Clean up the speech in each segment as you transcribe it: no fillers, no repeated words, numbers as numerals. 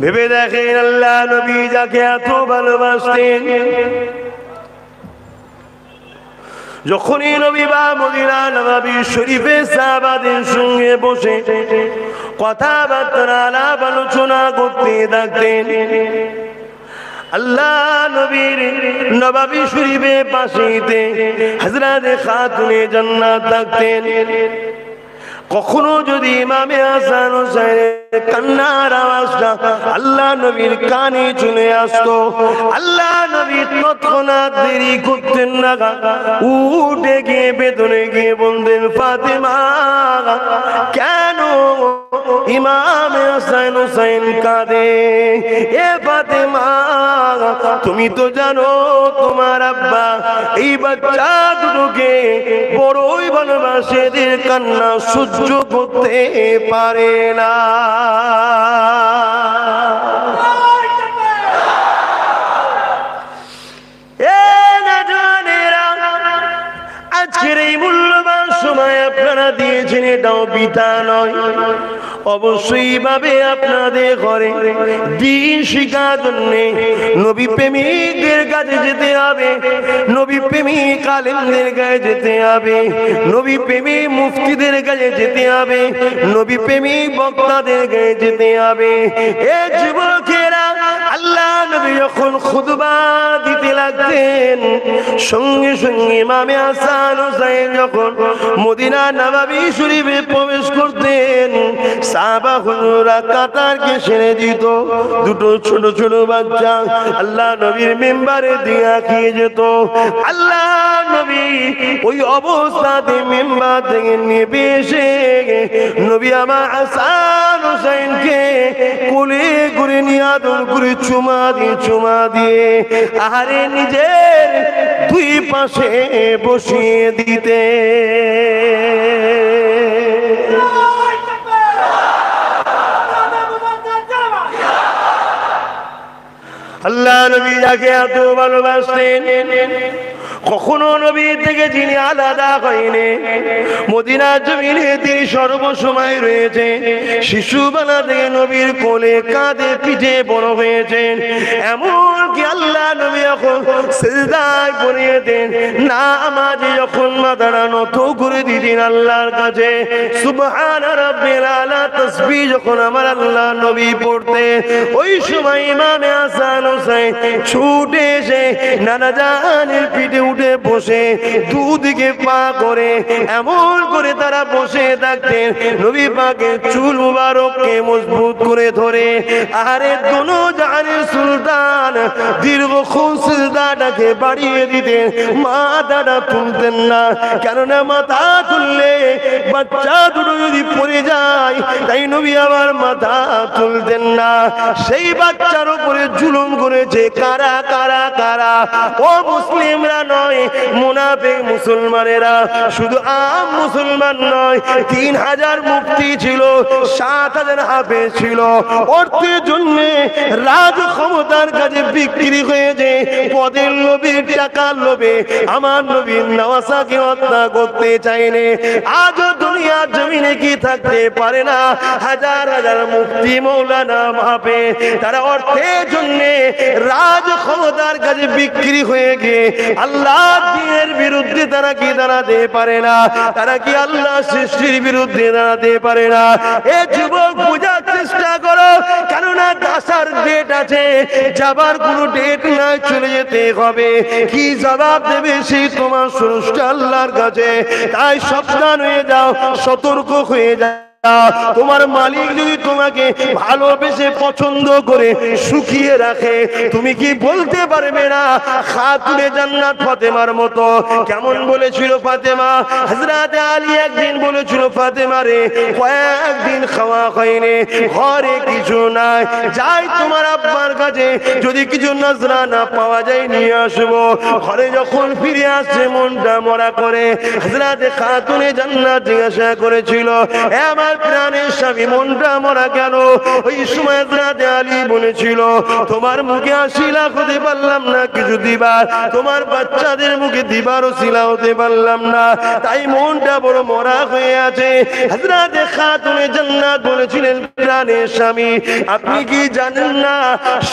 ভেবে দেখেন আল্লাহ নবী যাকে এত ভালোবাসতেন, যখনই নবী বা মদিনা নববী শরীফে সাহাবাদের সঙ্গে বসে কথাবার্তা আলাপ আলোচনা করতে থাকতেন, আল্লাহ নবীর নববী শরীফে পাশেতে হযরত খাতুনে জান্নাত থাকতেন। কখনো যদি ইমামে হাসান হোসেনের কান্নার আওয়াজটা আল্লাহ নবীর কানে চলে আসতো, আল্লাহ নবী তৎক্ষণাৎ দেরি করতেন না, উঠে গিয়ে ভেতরে গিয়ে বলতেন, ফাতেমা কেন ইমামে হাসান হোসেন কাঁদে? এ ফাতেমা, তুমি তো জানো তোমার আব্বা এই বাচ্চা দুটোকে বড়ই ভালোবাসে, এদের কান্না সহ্য করতে পারে না। আজকের এই মূল্যবান সময় আপনারা দিয়েছেন, এটাও বিতা নয়। অবশ্যই ভাবে আপনাদের ঘরে দিন শিখার জন্য নবী প্রেমিকদের কাছে যেতে হবে, নবী প্রেমিক আলেমদের কাছে যেতে হবে, নবী প্রেমিক মুফতিদের কাছে যেতে হবে, নবী প্রেমিক বক্তাদের কাছে যেতে হবে। এ যুবকেরা, আল্লাহ নবী যখন খুতবা দিতে লাগতেন, সঙ্গে সঙ্গে ইমামে হাসান হোসেন যখন মদিনা নববী শরীফে প্রবেশ করতেন, সাহাবা হুজুরা কাতারকে সেরে দিত। দুটো ছোট ছোট বাচ্চা আল্লাহ নবীর মেম্বারে দিয়া খেয়ে যেত। আল্লাহ নবী ওই অবস্থাতে মেম্বার থেকে নেমে এসে নবী আমার হাসান হোসেনকে কোলে করে নিয়ে আদর করে চুমা দিয়ে আহারে নিজের দুই পাশে বসিয়ে দিতে। আল্লাহ নবী যাকে এত ভালোবাসতেন, কখনো নবী থেকে যিনি আলাদা হয়নি, মদিনা জমিনে তিনি সর্বসময় রয়েছে। শিশুবেলা থেকে নবীর কোলে কাঁধে পিঠে বড় হয়েছেন। এমনকি আল্লাহ নবী যখন সিজদায় পড়ে যেতেন, নামাজে যখন মাথাটা নত করে দিতেন আল্লাহর কাছে, সুবহান রাব্বিল আলা তাসবিহ যখন আমার আল্লাহ নবী পড়তেন, ওই সময় ইমামে হাসান হোসেন ছুটে এসে নানা জানের পিঠে উঠে বসে দুদিকে পা করে এমন করে তারা বসে থাকতেন, নবী পাকের চুল মুবারককে মজবুত করে ধরে আরে দোনো জাহানের সুলতান দীর্ঘক্ষণ সিজদাটাকে বাড়িয়ে দিতেন, মাথাটা তুলতেন না। কেননা মাথা তুললে বাচ্চা দুটো যদি পড়ে যায়, তাই নবী আবার মাথা তুলতেন না। সেই বাচ্চার উপরে জুলুম করেছে কারা কারা কারা? ও মুসলিমরা নয়, মুনাফিক মুসলমানেরা। শুধু আম মুসলমান নয়, 3000 মুফতি ছিল, 7000 হাফেজ ছিল। অর্থের জন্য রাজ ক্ষমতার কাছে বিক্রি হয়েছে, পদের লোভে টাকার লোভে আমার নবীর নওয়াসাকে হত্যা করতে চাইলে আজও দুনিয়ার জমিনে কি থাকতে পারে না? হাজার হাজার মুফতি মৌলানা হাফেজ তারা অর্থের জন্য রাজ ক্ষমতার কাছে বিক্রি হয়ে গিয়ে আল্লাহ দ্বীনের বিরুদ্ধে তারা কি দাঁড়াতে পারে না? তারা কি আল্লাহ সৃষ্টির বিরুদ্ধে দাঁড়াতে পারে না? এ যুবক বোঝার চেষ্টা করো, কেননা আসার ডেট আছে, যাবার কোনো ডেট নাই, চলে যেতে হবে। কি জবাব দেবে সেই তোমার স্রষ্টা আল্লাহর কাছে। তাই সাবধান হয়ে যাও, সতর্ক হয়ে যাও। তোমার মালিক যদি তোমাকে ভালোবেসে পছন্দ করে সুখিয়ে রাখে, তুমি কি বলতে পারবে না খাতুনে জান্নাত ফাতেমার মতো? কেমন বলেছিল ফাতেমা? হযরত আলী একদিন বলেছিল, ফাতেমা রে, কয়েকদিন খাওয়া হয়নি, ঘরে কিছু নাই, যাই তোমার আব্বার কাছে, যদি কিছু নজরানা পাওয়া যায় নিয়ে আসবো। ঘরে যখন ফিরে আসছে মনটা মরা করে, হযরত খাতুনে জান্নাত জিজ্ঞাসা করেছিল, এ আমার আমার প্রাণের স্বামী মনটা মরা কেন? ওই সময় হযরত আলী বলেছিল, তোমার মুখে হাসিলা হতে পারলাম না কিছু দিবার, তোমার বাচ্চাদের মুখে দিবার ওসিলা হতে পারলাম না, তাই মনটা বড় মরা হয়ে আছে। হযরত খাতুনে জান্নাত বলেছিলেন, প্রাণের স্বামী আপনি কি জানেন না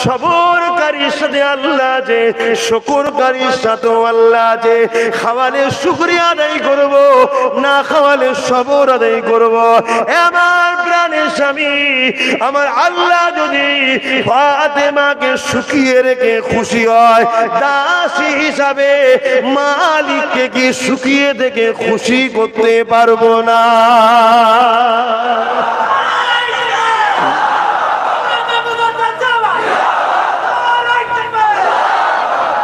সবরকারীর সাথে আল্লাহ আছে, শুকরকারীর সাথেও আল্লাহ আছে। খাওয়ালে শুকরিয়া আদায় করব, না খাওয়ালে সবর আদায় করব। আমার প্রাণের স্বামী, আমার আল্লাহ যদি ফাতেমাকে সুখিয়ে রেখে খুশি হয়, দাসী হিসাবে মালিককে কি সুখিয়ে দেখে খুশি করতে পারবো না?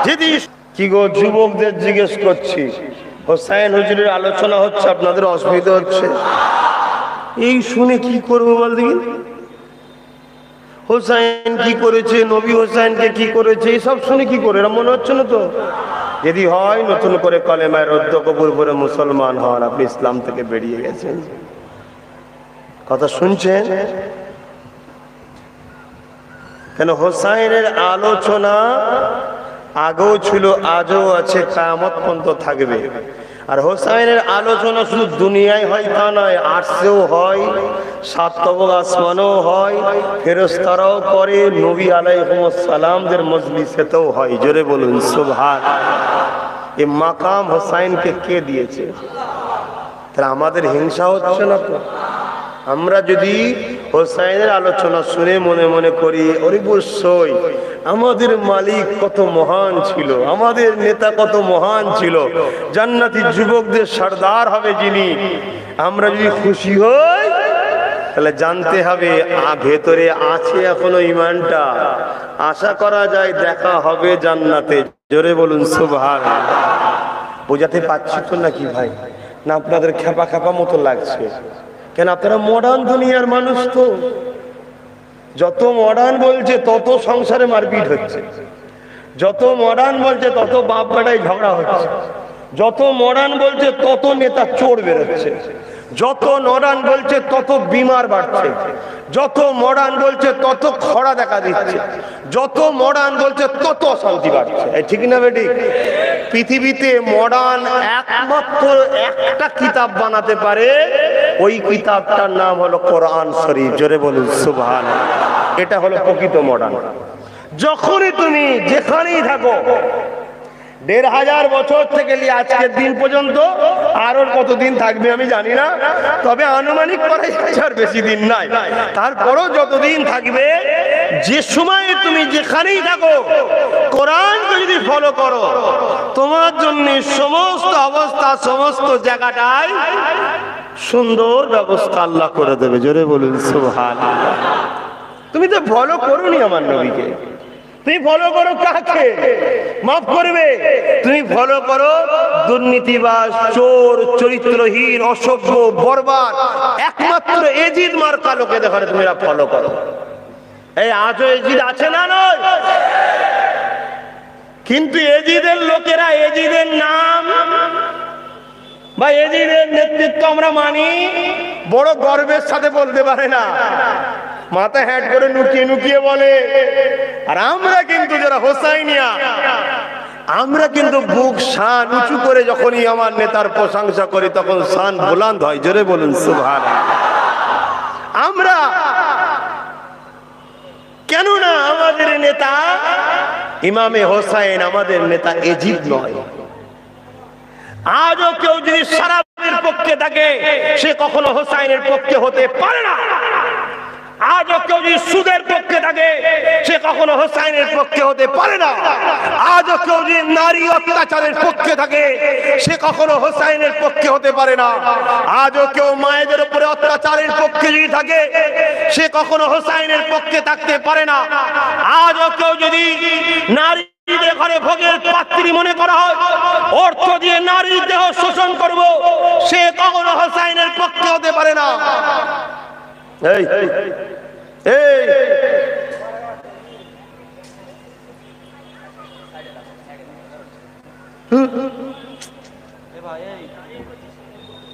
যদি কি গো যুবকদের জিজ্ঞেস করছি, হোসাইন হুজুরের আলোচনা হচ্ছে, আপনাদের অসুবিধা হচ্ছে? এই শুনে কি করবো বল দেখি? হোসাইন কি করেছে, নবী হোসাইনকে কি করেছে, এইসব শুনে কি করে, এরা মনে হচ্ছে না তো? যদি হয় নতুন করে কলেমায় রদ্দ কবুল করে মুসলমান হন, আপনি ইসলাম থেকে বেরিয়ে গেছেন। কথা শুনছেন? কেন হোসাইনের আলোচনা আগেও ছিল, আজও আছে, কিয়ামত পর্যন্ত থাকবে। আর হোসাইনের আলোচনা শুধু দুনিয়ায় হয় তা নয়, আরশেও হয়, সাত তবক আসমানেও হয়, ফেরেশতারাও করে, নবী আলাইহিস সালামদের মজলিসেতেও হয়। জোরে বলুন সুবহানাল্লাহ। এই মাকাম হোসাইনকে কে দিয়েছে? তাহলে আমাদের হিংসা হচ্ছে না তো? আমরা যদি হোসাইনের আলোচনা শুনে মনে মনে করি, অবশ্যই আমাদের মালিক কত মহান ছিল, আমাদের নেতা কত মহান ছিল, জান্নাতি যুবকদের সর্দার হবে যিনি, আমরা যদি খুশি হই, তাহলে জানতে হবে ভেতরে আছে এখনো ইমানটা। আশা করা যায় দেখা হবে জান্নাতে। জোরে বলুন সুবহানাল্লাহ। বোঝাতে পারছি তো নাকি ভাই? না আপনাদের খেপা খেপা মতো লাগছে? কেন আপনারা মডার্ন দুনিয়ার মানুষ, তো যত মডার্ন বলছে তত সংসারে মারপিট হচ্ছে, যত মডার্ন বলছে তত বাপ বেটায় ঝগড়া হচ্ছে, যত মডার্ন বলছে তত নেতা চোর বেরোচ্ছে, যত মডার্ন বলছে তত বিমার বাড়ছে, যত মডার্ন বলছে তত খরা দেখা দিচ্ছে, যত মডার্ন বলছে তত অশান্তি বাড়ছে। ঠিক না বেটি? পৃথিবীতে মডার্ন একমাত্র একটা কিতাব বানাতে পারে, ওই কিতাবটার নাম হলো কোরআন শরীফ। জোরে বলুন সুবহানাল্লাহ। এটা হলো প্রকৃত মডার্ন। যখনই তুমি যেখানেই থাকো, ১৫০০ বছর থেকে নিয়ে আজকের দিন পর্যন্ত, আরো কতদিন থাকবে আমি জানি না, তবে আনুমানিক করা আর বেশি দিন নাই, তারপরও যতদিন থাকবে, যে সময় তুমি যেখানেই থাকো, কোরআনকে যদি ফলো করো, তোমার জন্য সমস্ত অবস্থা, সমস্ত জায়গাটায় সুন্দর ব্যবস্থা আল্লাহ করে দেবে। জোরে বলুন সুবহানাল্লাহ। তুমি তো ফলো করোনি আমার নবীকে, তুমি ফলো করো কাকে? মাফ করবে? তুমি ফলো করো দুর্নীতিবাজ, চোর, চরিত্রহীন, অসভ্য, বরবাদ, একমাত্র এজিদ মার্কা লোকে দেখে তুমি ফলো করো। এই আজও এজিদ আছে না নয়? কিন্তু এজিদের লোকেরা এজিদের নাম বা এজিদের নেতৃত্ব আমরা মানি, বড় গর্বের সাথে বলতে পারে না, মাথা হ্যাট করে নুকিয়ে নুকিয়ে বলে। আর আমরা কিন্তু যারা হোসাইনিয়া, আমরা কিন্তু বুক শান উঁচু করে যখনই আমার নেতার প্রশংসা করি, তখন শান বুলন্দ হয়। জোরে বলুন সুবহানাল্লাহ। আমরা কেননা আমাদের নেতা ইমামে হোসাইন, আমাদের নেতা এজিদ নয়। আজও কেউ যদি শরাবের পক্ষে থাকে, সে কখনো হোসাইনের পক্ষে হতে পারে না। আজও কেউ যদি সুদের পক্ষে থাকে, সে কখনো হোসাইনের পক্ষে হতে পারে না। আজও কেউ যদি নারী অত্যাচারের পক্ষে থাকে, সে কখনো হোসাইনের পক্ষে হতে পারে না। আজও কেউ মায়েদের উপরে অত্যাচারের পক্ষে যদি থাকে, সে কখনো হোসাইনের পক্ষে থাকতে পারে না। আজও কেউ যদি নারী ঘরে ভোগের পাত্রী মনে করা হয়, অর্থ দিয়ে নারীর দেহ শোষণ করব, সে কখনো হোসাইনের পক্ষে হতে পারে না। এই এই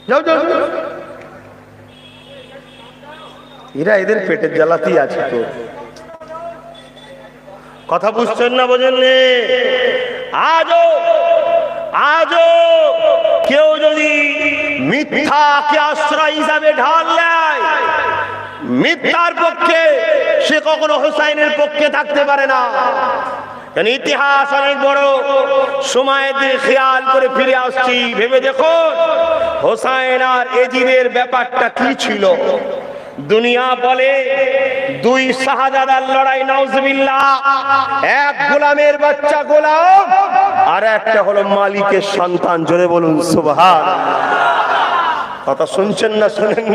যাও যাও, এরা এদের পেটের জ্বালাতেই আছে। তো কথা বুঝছেন না, বোঝেন? আজও আজও কেউ যদি মিথ্যাকে আশ্রয় হিসাবে ঢাল নেয়, মিথ্যার পক্ষে, সে কখনো হোসাইনের পক্ষে থাকতে পারে না। ইতিহাস অনেক বড়, সময়ের দিকে খেয়াল করে ফিরে আসছি, ভেবে দেখো হোসাইন আর এজিদের ব্যাপারটা কি ছিল। দুনিয়া বলে দুই শাহজাদার লড়াই, নাউজুবিল্লাহ। এক গোলামের বাচ্চা গোলাম, আর একটা হলো মালিকের সন্তান। জোরে বলুন সুবহানাল্লাহ। কথা শুনছেন না শোনেন?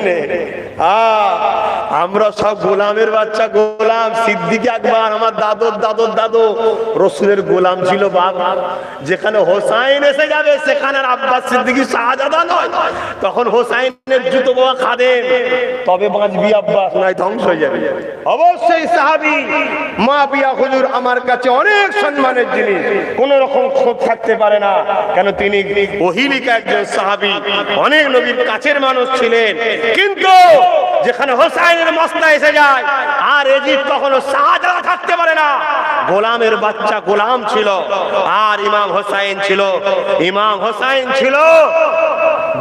আমরা সব গোলামের বাচ্চা গোলাম। সিদ্দিক আকবর আমার দাদুর দাদুর দাদু রসুলের গোলাম ছিল বাবা। যেখানে হোসাইন এসে যাবে সেখানে আব্বাস সিদ্দিকী শাহজাদা নয়, তখন হোসাইনের জুতো বোয়া খাদেম। তবে বাঁচবি আব্বাস, নয় ধ্বংস হয়ে যাবে। অবশ্যই সাহাবী মাবিয়া হুজুর আমার কাছে অনেক সম্মানের জিনিস, কোন রকম ক্ষোভ থাকতে পারে না। কেন? তিনি ওহিলিকা একজন সাহাবী, অনেক নবীর কাছের মানুষ ছিলেন। কিন্তু যেখানে হোসাইনের মসলা এসে যায়, আর এজিদ কখনো শাহজাদা থাকতে পারে না। গোলামের বাচ্চা গোলাম ছিল, আর ইমাম হোসাইন ছিল, ইমাম হোসাইন ছিল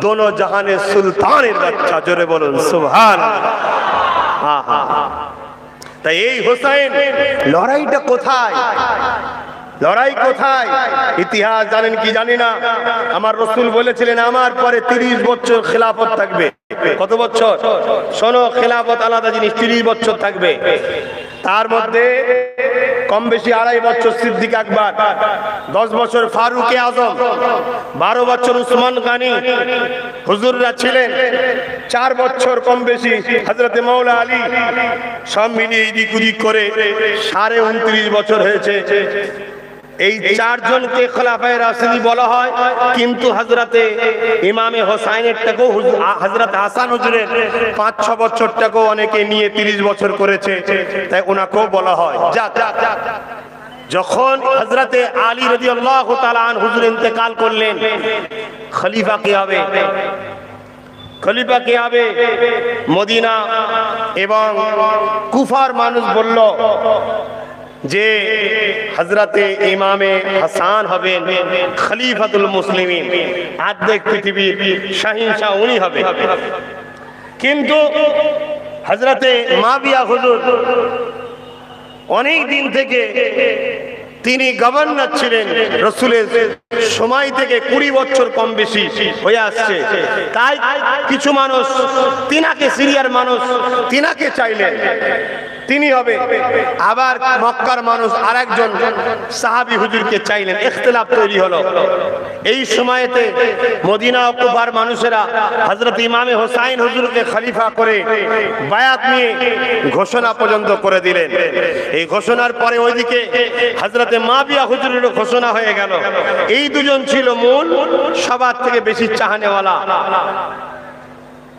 দোনো জাহানের সুলতানের বাচ্চা। জোরে বলুন সুবহানাল্লাহ। তাই এই হোসাইন লড়াইটা কোথায়? লড়াই কোথায়? ইতিহাস জানেন কি জানি না, আমার রাসূল বলেছিলেন আমার পরে 30 বছর খেলাফত থাকবে। কত বছর? শোনো, খেলাফত আলাদা জিনিস। 30 বছর থাকবে। তার মধ্যে কম বেশি 2.5 বছর সিদ্দিক আকবর, 10 বছর ফারুকে আজম, 12 বছর উসমান গনি হুজুররা ছিলেন, 4 বছর কম বেশি হযরতে মাওলা আলী। সব মিলিয়ে এদিক ওদিক করে 29.5 বছর হয়েছে। এই 4 জনকে খোলাফায়ে রাশিদিন বলা হয়। কিন্তু হযরতে ইমামে হোসাইনেরটাকেও, হযরত হাসান হুজুরের 5-6 বছরটাকেও অনেকে নিয়ে 30 বছর করেছে, তাই ওনাকেও বলা হয়। যখন হযরতে আলী রাদিয়াল্লাহু তাআলা আনহু হুজুর ইন্তেকাল করলেন, খলিফা কে হবে? খলিফা কে হবে? মদিনা এবং কুফার মানুষ বলল যে হযরতে ইমামে হাসান হবেন খলিফাতুল মুসলিমিন, আর্ধেক পৃথিবীর শাহিনশাহ উনি হবে। কিন্তু হযরতে মাবিয়া হুজুর অনেক দিন থেকে তিনি গভর্নর ছিলেন, রাসূলের সময় থেকে 20 বছর কম বেশি হয়ে আসছে। তাই কিছু মানুষ তিনাকে, সিরিয়ার মানুষ তিনাকে চাইলেন তিনি হবে। আবার মক্কার মানুষ আরেকজন সাহাবী হুজুরকে চাইলেন, ইখতিলাফ তৈরি হলো। এই সময়তে মদিনা ও কুফার মানুষেরা হযরত ইমামে হোসাইন হুজুরকে খলিফা করে বায়াত নিয়ে ঘোষণা পর্যন্ত করে দিলেন। এই ঘোষণার পরে ওইদিকে হযরতে মাবিয়া হুজুরের ঘোষণা হয়ে গেল। এই দুজন ছিল মূল, সবার থেকে বেশি চাহনেওয়ালা।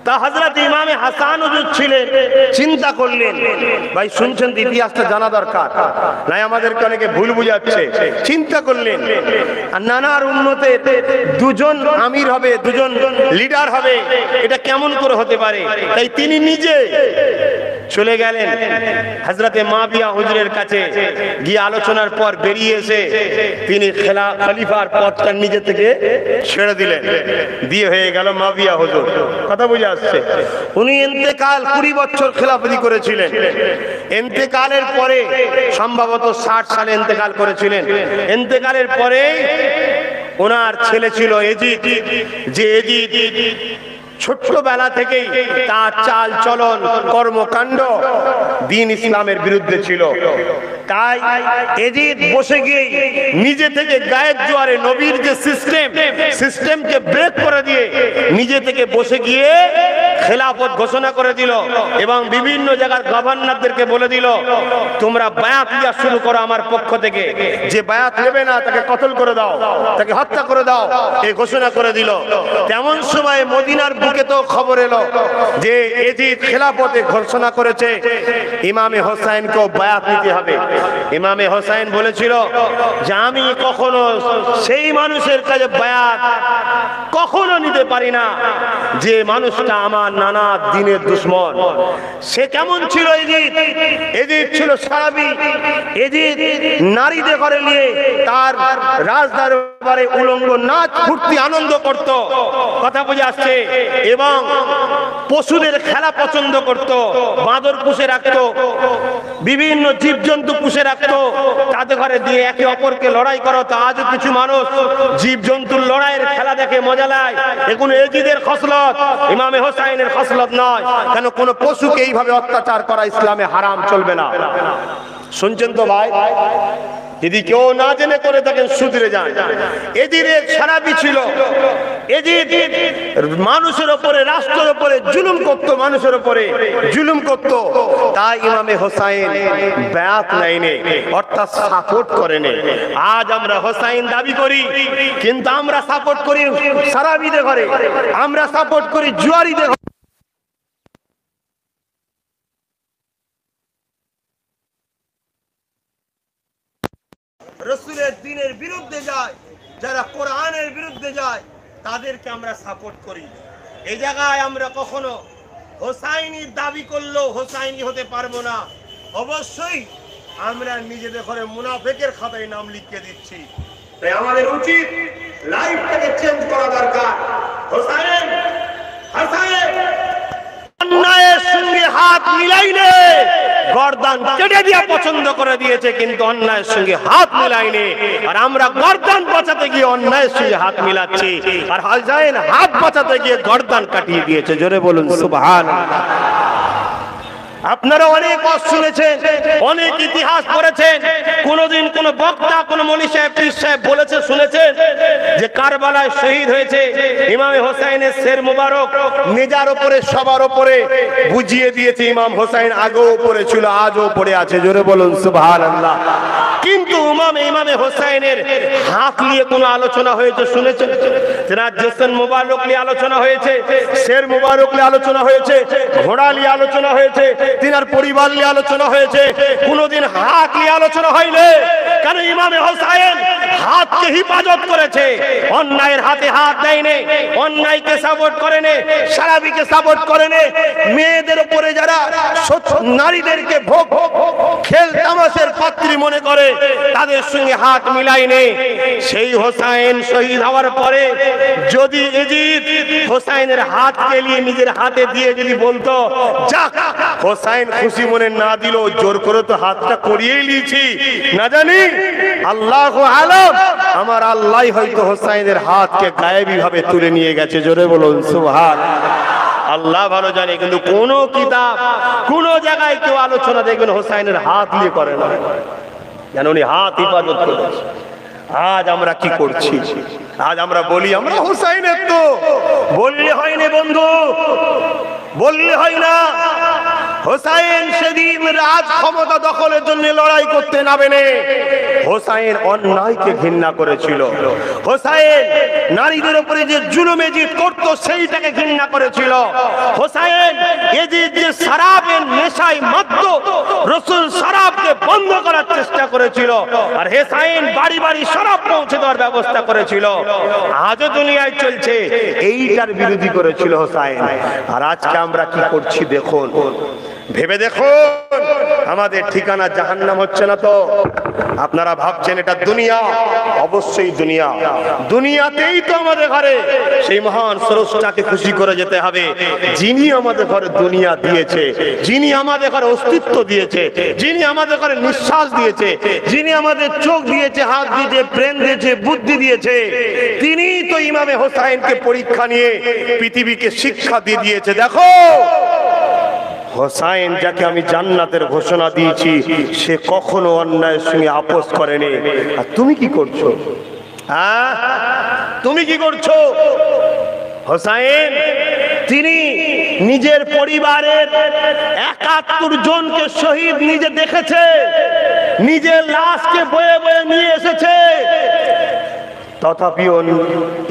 তা হযরত ইমামে হাসান হুজুর ছিলেন, চিন্তা করলেন, ভাই শুনছেন ইতিহাসটা জানা দরকার, নাই আমাদেরকে অনেকে ভুল বুঝাচ্ছে। চিন্তা করলেন নানার উম্মতের দুজন আমির হবে, দুজন লিডার হবে, এটা কেমন করে হতে পারে? তাই তিনি নিজে চলে গেলেন হযরতে মাবিয়া হুজুরের কাছে, গিয়ে আলোচনার পর বেরিয়ে এসে তিনি খলিফার পদটা নিজে থেকে ছেড়ে দিলেন, দিয়ে হয়ে গেল মাবিয়া হুজুর। কথা বুঝে আসছে? উনি ইন্তেকাল 20 বছর খেলাফতি করেছিলেন। ইন্তেকালের পরে সম্ভবত 60 সালে ইন্তেকাল করেছিলেন। ইন্তেকালের পরে ওনার ছেলে ছিল এজিদ, যে এজিদ ছোট্টবেলা থেকেই তার চাল চলন কর্মকাণ্ড দ্বীন ইসলামের বিরুদ্ধে ছিল। তাই এজিদ বসে গিয়ে নিজে থেকে গায়ের জোয়ারে নবীর যে সিস্টেমকে ব্রেক করে দিয়ে নিজে থেকে বসে গিয়ে খেলাফত ঘোষণা করে দিল এবং বিভিন্ন জায়গার গভর্নরদেরকে বলে দিল, তোমরা বায়াত লিয়া শুরু করো আমার পক্ষ থেকে, যে বায়াত নেবে না তাকে কতল করে দাও, তাকে হত্যা করে দাও, এই ঘোষণা করে দিল। তেমন সময় মদিনার বুকে তো খবর এলো যে এজিদ খেলাফতে ঘোষণা করেছে ইমামে হোসাইনকেও বায়াত নিতে হবে। ইমামে হোসাইন বলেছিল যে আমি কখনো সেই মানুষের কাছে বায়াত কখনো নিতে পারি না যে মানুষটা আমার মুসলমান, নানা দিনের দুশ্মন। সে কেমন ছিল এজিদ? এজিদ ছিল সারাবি। এজিদ নারীদের ঘরে নিয়ে তার রাজদরবারে উলঙ্গ নাচ ফুর্তি আনন্দ করত, কথা বুঝে আসছে, এবং পশুদের খেলা পছন্দ করত, বাঁদর পুষে রাখত, বিভিন্ন জীবজন্তু পুষে রাখত, তাদের ঘরে দিয়ে একে অপরকে লড়াই করতো। আজও কিছু মানুষ জীবজন্তুর লড়াইয়ের খেলা দেখে মজা লায়, এগুলো এজিদের খসলত, ইমামে হোসাইনের খসলত নয়। কেন কোন পশুকে এইভাবে অত্যাচার করা ইসলামে হারাম, চলবে না। শুনছেন তো ভাই? যদি কেউ না জেনে করে থাকেন শুধরে যান। এজিদ সারাবি ছিল। এজিদ মানুষের উপরে, রাষ্ট্রের উপরে জুলুম করত, মানুষের উপরে জুলুম করত। তাই ইমামে হোসাইন বায়াত নেয়নি, অর্থাৎ সাপোর্ট করেনি। আজ আমরা হোসাইন দাবি করি, কিন্তু আমরা সাপোর্ট করি সারাবিদের ঘরে, আমরা সাপোর্ট করি জুয়ারিদের ঘরে। রসুলের দ্বীনের বিরুদ্ধে যায়, যারা কোরআনের বিরুদ্ধে যায়, তাদেরকে আমরা সাপোর্ট করি। এই জায়গায় আমরা কখনো হোসাইনি দাবি করলেও হোসাইনি হতে পারবো না। অবশ্যই আমরা নিজেদের ঘরে মুনাফিকের খাতায় নাম লিখে দিচ্ছি। তাই আমাদের উচিত লাইফটাকে চেঞ্জ করা দরকার। হোসাইন অন্যায়ের সঙ্গে হাত মিলাইলে গর্দান কেটে দিয়া পছন্দ করে দিয়েছে, কিন্তু অন্যায়ের সঙ্গে হাত মিলাইনি। আর আমরা গর্দান বাঁচাতে গিয়ে অন্যায়ের সঙ্গে হাত মিলাচ্ছি, আর হোসাইন হাত বাঁচাতে গিয়ে গর্দান কাটিয়ে দিয়েছে। জোরে বলুন সুবহানাল্লাহ। আপনারা অনেক ওয়াজ শুনেছেন, অনেক ইতিহাস পড়েছেন। কোনদিন কোন বক্তা, কোন মনি সাহেব, পীর সাহেব বলেছে, শুনেছেন যে কারবালায় শহীদ হয়েছে ইমামে হোসাইনের শের মুবারক নেজার উপরে, সবার উপরে বুঝিয়ে দিয়েছে। ইমাম হোসাইন আগেও পড়ে ছিল, আজও পড়ে আছে। জোরে বলুন সুবহানাল্লাহ। কিন্তু ইমামে হোসাইনের হাত নিয়ে কোনো আলোচনা হয়েছে শুনেছেন? তেনার জেসন মুবারক নিয়ে আলোচনা হয়েছে, শের মুবারক নিয়ে আলোচনা হয়েছে, ঘোড়া নিয়ে আলোচনা হয়েছে, তিনার পরিবার নিয়ে আলোচনা হয়েছে। কোনদিন হাত নিয়ে আলোচনা হয়নি। কেন? ইমামে হোসাইন হাতকে হিফাজত করেছে, অন্যায়ের হাতে হাত দেয়নি, অন্যায়কে সাপোর্ট করেনি, সারাবিকে সাপোর্ট করেনি। মেয়েদের উপরে যারা নারীদেরকে ভোগ খেল তামাশের পাত্রী মনে করে, তাদের সঙ্গে হাত মিলায়নি। সেই হোসাইন শহীদ হওয়ার পরে যদি এজিদ হোসাইনের হাতকে নিয়ে নিজের হাতে দিয়ে যদি বলতো, যাক হোসাইন খুশি মনে না দিল, জোর করে তো হাতটা করিয়েই নিয়েছি, না জানি আল্লাহু আলাম, আমার আল্লাহ হয়তো হোসাইনের হাতকে গায়েবী ভাবে তুলে নিয়ে গেছে। জোরে বলুন সুবহানাল্লাহ। আল্লাহ ভালো জানে। কিন্তু কোন কিতাব, কোন জায়গায় কেউ আলোচনা দেখবেন হোসাইনের হাত নিয়ে করে না, যেন উনি হাত হিফাজত করেছে। আজ আমরা কি করছি? আজ আমরা বলি আমরা হোসাইনের, তো বললে হয়নি বন্ধু, বললে হয় না। হোসাইন সেদিন রাজ ক্ষমতা দখলের জন্য লড়াই করতে নামেনি। হোসাইন অন্যায়কে ঘৃণা করেছিল। হোসাইন নারীদের উপরে যে জুলুম এজিদ করত সেইটাকে ঘৃণা করেছিল। হোসাইন এজিদ যে শরাবের নেশায় মত্ত, রাসূল শরাবকে বন্ধ করার চেষ্টা করেছিল, আর হোসাইন বাড়ি বাড়ি শরাব পৌঁছে দেওয়ার ব্যবস্থা করেছিল। আজও দুনিয়ায় চলছে, এইটার বিরোধী করেছিল হোসাইন। আর আজকে আমরা কি করছি দেখুন, ভেবে দেখুন, আমাদের ঠিকানা জাহান্নাম হচ্ছে না তো? আপনারা ভাবছেন এটা দুনিয়া, অবশ্যই দুনিয়া। দুনিয়াতেই তো আমাদের ঘরে সেই মহান স্রষ্টাকে খুশি করে যেতে হবে, যিনি আমাদের ঘরে দুনিয়া দিয়েছে, যিনি আমাদের ঘরে অস্তিত্ব দিয়েছে, যিনি আমাদের ঘরে নিঃশ্বাস দিয়েছে, যিনি আমাদের চোখ দিয়েছে, হাত দিয়েছে, ব্রেন দিয়েছে, বুদ্ধি দিয়েছে। তিনি তো ইমামে হোসাইনকে পরীক্ষা নিয়ে পৃথিবীকে শিক্ষা দিয়ে দিয়েছে। দেখো হোসাইন যাকে আমি জান্নাতের ঘোষণা দিয়েছি, সে কখনো অন্যায়ের সঙ্গে আপোষ করেনি। আর তুমি কি করছো? হ্যাঁ, তুমি কি করছো? হোসাইন তিনি নিজের পরিবারের ৭১ জনকে শহীদ নিজে দেখেছে, নিজের লাশকে বয়ে বয়ে নিয়ে এসেছে। তথাপিও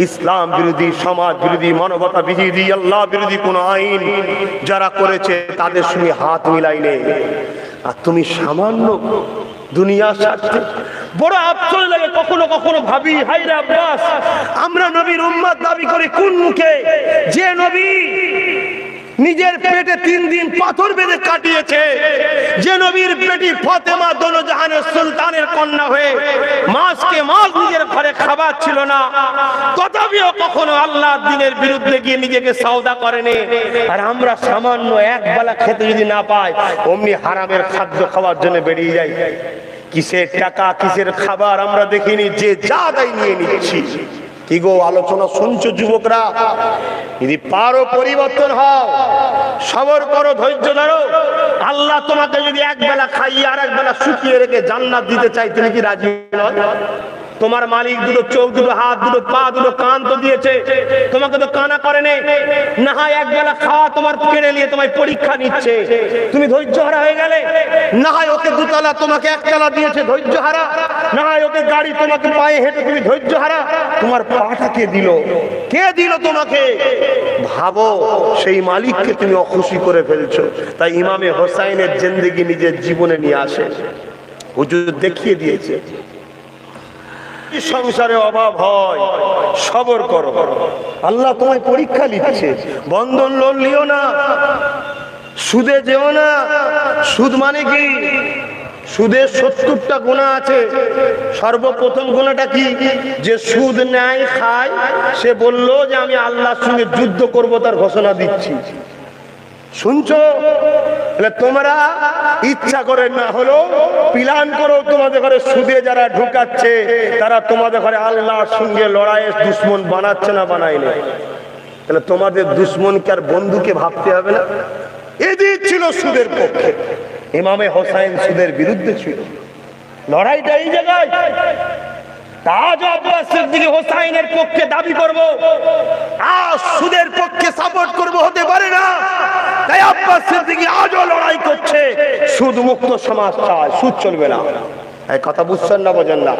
ইসলাম বিরোধী, সমাজ বিরোধী, মানবতা বিরোধী, আল্লাহ বিরোধী কোন আইন যারা করেছে তাদের সঙ্গে হাত মিলাইনি। আর তুমি সামান্য দুনিয়ার স্বার্থে, বড় আফসোস লাগে। কখনো কখনো ভাবি, হায় রে আব্বাস, আমরা নবীর উম্মত দাবি করি কোন মুখে? যে নবী নিজের পেটে 3 দিন পাথর বেঁধে কাটিয়েছে, যে নবীর বেটি ফাতেমা দোনো জাহানের সুলতানের কন্যা হয়ে মাসকে মাস নিজের ঘরে খাবার ছিল না, তথাপিও কখনো আল্লাহর দ্বীনের বিরুদ্ধে গিয়ে নিজেকে সওদা করেনি। আর আমরা সামান্য এক বেলা খেতে যদি না পাই, অমনি হারামের খাদ্য খাওয়ার জন্য বেরিয়ে যাই। কিসের টাকা, কিসের খাবার আমরা দেখিনি, যে যা দেয় নিয়ে নিচ্ছি। কি গো, আলোচনা শুনছো যুবকরা? যদি পারো পরিবর্তন হও, সবর করো, ধৈর্য ধরো। আল্লাহ তোমাকে যদি এক বেলা খাইয়ে আর এক বেলা শুকিয়ে রেখে জান্নাত দিতে চাই, তুমি কি রাজি নয়? তোমার মালিক দুটো চোখ, দুটো হাত, দুটো পা, দুটো কান তো দিয়েছে, তোমাকে তো কানা করে নেই। না হয় এক বেলা খাওয়া তোমার কেড়ে নিয়ে তোমায় পরীক্ষা নিচ্ছে, তুমি ধৈর্য হারা হয়ে গেলে। না হয় ওকে দুতলা তোমাকে একতলা দিয়েছে, ধৈর্য হারা। না হয় ওকে গাড়ি তোমাকে পায়ে হেঁটে, তুমি ধৈর্য হারা। তোমার পাটা কে দিল? কে দিল তোমাকে? ভাবো, সেই মালিককে তুমি অখুশি করে ফেলছো। তাই ইমামে হোসাইনের জিন্দেগি নিজের জীবনে নিয়ে আসে, হুজুর দেখিয়ে দিয়েছে। সংসারে অভাব হয়, সবর করো, আল্লাহ তোমায় পরীক্ষা নিচ্ছে। বন্ধন লোন লিও না, সুদে যেও না। সুদ মানে কি? সুদের 70টা গুনাহ আছে। সর্বপ্রথম গুনাহটা কি? যে সুদ নেয়, খায়, সে বলল যে আমি আল্লাহর সঙ্গে যুদ্ধ করব, তার ঘোষণা দিচ্ছি। শুনছো? তোমরা ইচ্ছা করে না হলো প্ল্যান করো, তোমাদের ঘরে সুদে যারা ঢুকাচ্ছে তারা তোমাদের ঘরে আল্লাহর সঙ্গে লড়াইয়ের দুশ্মন বানাচ্ছে না বানায়নি? তাহলে তোমাদের দুশ্মনকে আর বন্ধুকে ভাবতে হবে না। এদিক ছিল সুদের পক্ষে, ইমামে হোসাইন সুদের বিরুদ্ধে ছিল। লড়াইটা এই জায়গায়। তাজ আব্বাস সিদ্দিকী হোসাইনের পক্ষে দাবি করব, আর সুদের পক্ষে সাপোর্ট করব, হতে পারে না। তাই আব্বাস সিদ্দিকী আজও লড়াই করছে, সুদ মুক্ত সমাজ চায়, সুদ চলবে না। এই কথা বুঝছেন না, বোঝেন না?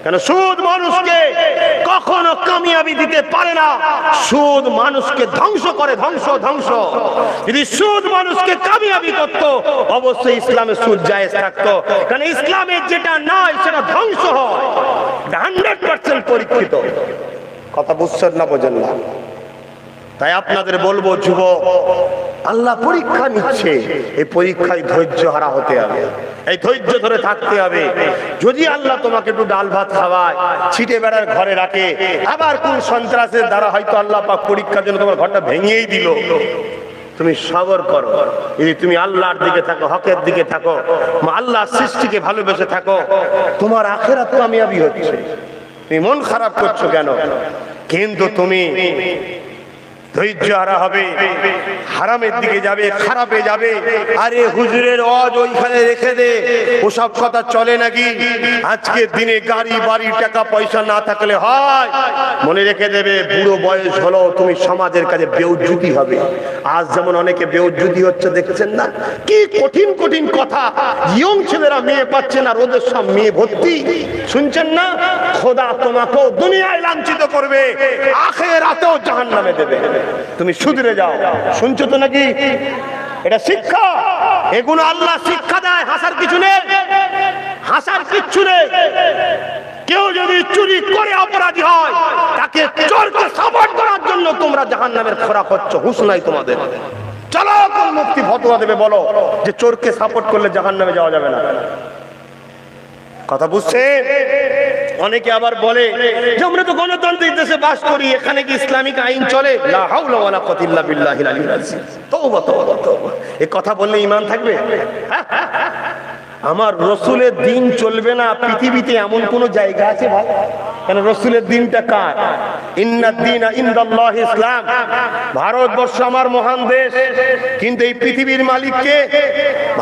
কেন? সুদ মানুষকে কখনো কামিয়াবি দিতে পারে না। সুদ মানুষকে ধ্বংস করে, ধ্বংস ধ্বংস। যদি সুদ মানুষকে কামিয়াবি করতো, অবশ্যই ইসলামে সুদ জায়েজ থাকতো। কারণ ইসলামের যেটা নয় সেটা ধ্বংস হয়, 100% পরীক্ষিত। কথা বুঝছেন না, বোঝেন না? তাই আপনাদের বলবো, যুবক, আল্লাহ পরীক্ষা নিচ্ছে, এই পরীক্ষায় ধৈর্য হারা হতে হবে, এই ধৈর্য ধরে থাকতে হবে। যদি আল্লাহ তোমাকে একটু ডাল ভাত খাওয়ায়, ছিটে বেড়ার ঘরে রাখে, আবার কোন সন্ত্রাসের দ্বারা হয়তো আল্লাহ পাক পরীক্ষার জন্য তোমার ঘরটা ভেঙেই দিল, তুমি সবর করো। যদি তুমি আল্লাহর দিকে থাকো, হকের দিকে থাকো, আল্লাহর সৃষ্টিকে ভালোবেসে থাকো, তোমার আখিরাত কামিয়াবি হচ্ছে। তুমি মন খারাপ করছো কেন? কিন্তু তুমি ধৈর্য হারা হবে, হারামের দিকে যাবে, খারাপে যাবে। আরে হুজুরের ওয়াজ ওইখানে রেখে দে, ওসব কথা চলে নাকি? আজকের দিনে গাড়ি বাড়ি টাকা পয়সা না থাকলে হয়? মনে রেখে দেবে, বুড়ো বয়স হলো তুমি সমাজের কাছে বেউজ্জুতি হবে। আজ যেমন অনেকে বেউজ্জুতি হচ্ছে, দেখেছেন না? কি কঠিন কঠিন কথা, ইয়ং ছেলেরা মেয়ে পাচ্ছে না, রোদের সব মেয়ে ভর্তি। শুনছেন না? খোদা তোমাকেও দুনিয়ায় লাঞ্ছিত করবে, আখিরাতেও জাহান্নামে দেবে। তুমি শুধরে যাও। শুনছো তো নাকি? এটা শিক্ষা, এগুলো আল্লাহ শিক্ষা দেয়। হাসার কিছু নেই, হাসার কিচ্ছু নেই। কেউ যদি চুরি করে অপরাধী হয়, তাকে চোরকে সাপোর্ট করার জন্য তোমরা জাহান্নামের খোরাক হচ্ছ। হুঁশ নাই তোমাদের? চলো, কোন মুফতি ফতোয়া দেবে বলো যে চোরকে সাপোর্ট করলে জাহান্নামে যাওয়া যাবে না? কথা বুঝছেন? অনেকে আবার বলে যে আমরা তো গণতান্ত্রিক দেশে বাস করি, এখানে কি ইসলামিক আইন চলে? লা হাওলা ওয়ালা কুওয়াতা ইল্লা বিল্লাহিল আলিয়্যিল আযীম। তওবা তওবা তওবা। এই কথা বললে ঈমান থাকবে? আমার রাসূলের দিন চলবে না পৃথিবীতে এমন কোন জায়গা আছে ভাই? কেন রাসূলের দিনটা কার? ইন্নাদ দীনা ইনদাল্লাহি ইসলাম। ভারতবর্ষ আমার মহান দেশ, কিন্তু এই পৃথিবীর মালিক কে?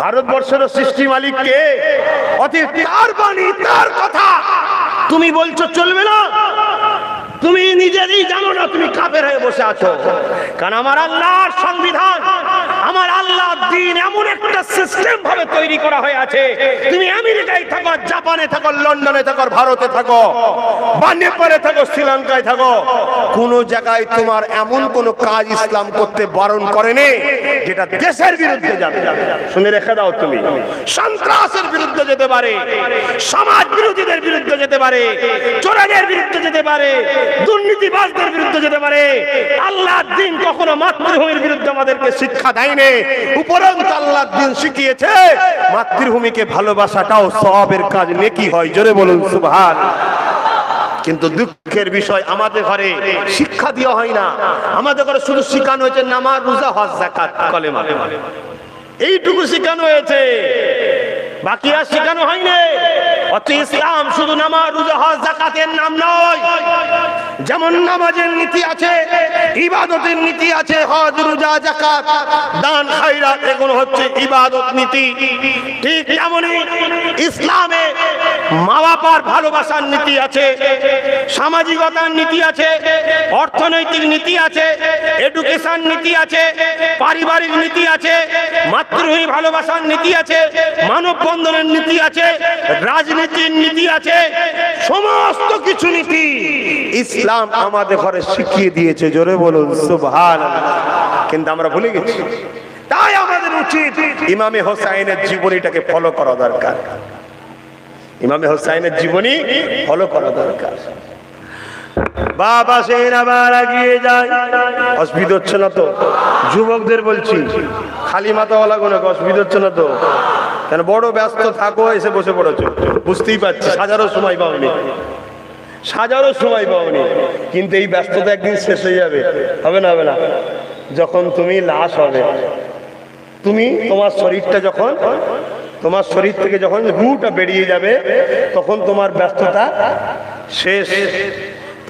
ভারতবর্ষের সৃষ্টি মালিক কে? অতএব তার বাণী, তার কথা তুমি বলছো চলবে না? তুমি নিজেরই জানো না তুমি কাফের হয়ে বসে আছো। কারণ আমার আল্লাহর সংবিধান, আমার আল্লাহর দ্বীন এমন একটা সিস্টেম ভাবে তৈরি করা হয়ে আছে, তুমি আমেরিকায় থাকো, জাপানে থাকো, লন্ডনে থাকো, ভারতে থাকো, বা নেপালে থাকো, শ্রীলঙ্কায় থাকো, কোন জায়গায় তোমার এমন কোন কাজ ইসলাম করতে বারণ করেনি যেটা দেশের বিরুদ্ধে যাবে। শুনে রেখে দাও, তুমি সন্ত্রাসের বিরুদ্ধে যেতে পারে, সমাজ বিরোধীদের বিরুদ্ধে যেতে পারে, চোরেদের বিরুদ্ধে যেতে পারে, দুর্নীতিবাজদের বিরুদ্ধে যেতে পারে। আল্লাহর দ্বীন কখনো মাতৃভূমির বিরুদ্ধে আমাদেরকে শিক্ষা দেয়নি, উপরন্তু আল্লাহর দ্বীন শিখিয়েছে মাতৃভূমিকে ভালোবাসাটাও সওয়াবের কাজ, নেকি হয়। জোরে বলুন সুবহানাল্লাহ। কিন্তু দুঃখের বিষয়, আমাদের ঘরে শিক্ষা দেওয়া হয় না। আমাদের ঘরে শুধু শিখানো হয়েছে নামাজ, রোজা, হজ, যাকাত, কলেমা, এইটুকু শিখানো হয়েছে, বাকি আর শেখানো হয়নি। অথচ ইসলাম শুধু নামাজ, রোজা, হজ, যাকাতের নাম নয়। যেমন নামাজের নীতি আছে, ইবাদতের নীতি আছে, হজ, রোজা, যাকাত, দান, খায়রাত, এগুলো হচ্ছে ইবাদত নীতি। ঠিক তেমনি ইসলামে মা বাবার ভালোবাসার নীতি আছে, সামাজিকতার নীতি আছে, অর্থনৈতিক নীতি আছে, এডুকেশন নীতি আছে, পারিবারিক নীতি আছে, মাতৃভূমি ভালোবাসার নীতি আছে, মানব বন্ধনের নীতি আছে, রাজনীতির নীতি আছে, সমস্ত কিছু নীতি ইসলাম আমাদের ঘরে শিখিয়ে দিয়েছে। জোরে বলুন সুবহানাল্লাহ। কিন্তু আমরা ভুলে গেছি। তাই আমাদের উচিত ইমামে হোসাইনের জীবনীটাকে ফলো করা দরকার। ইমামে হোসাইনের জীবনী ফলো করা দরকার। বাবা সেন আবার এগিয়ে যায়, অসুবিধা হচ্ছে না তো? যুবকদের বলছি, খালি মাথাওয়ালা কোনো অসুবিধা হচ্ছে না তো? কেন বড় ব্যস্ত থাকো, এসে বসে পড়েছো, বুঝতেই পারছি। সাজারও সময় পাওনি, সাজারও সময় পাওনি, কিন্তু এই ব্যস্ততা একদিন শেষ হয়ে যাবে। হবে না? হবে না? যখন তুমি লাশ হবে, তুমি তোমার শরীরটা যখন, তোমার শরীর থেকে যখন রুহটা বেরিয়ে যাবে, তখন তোমার ব্যস্ততা শেষ।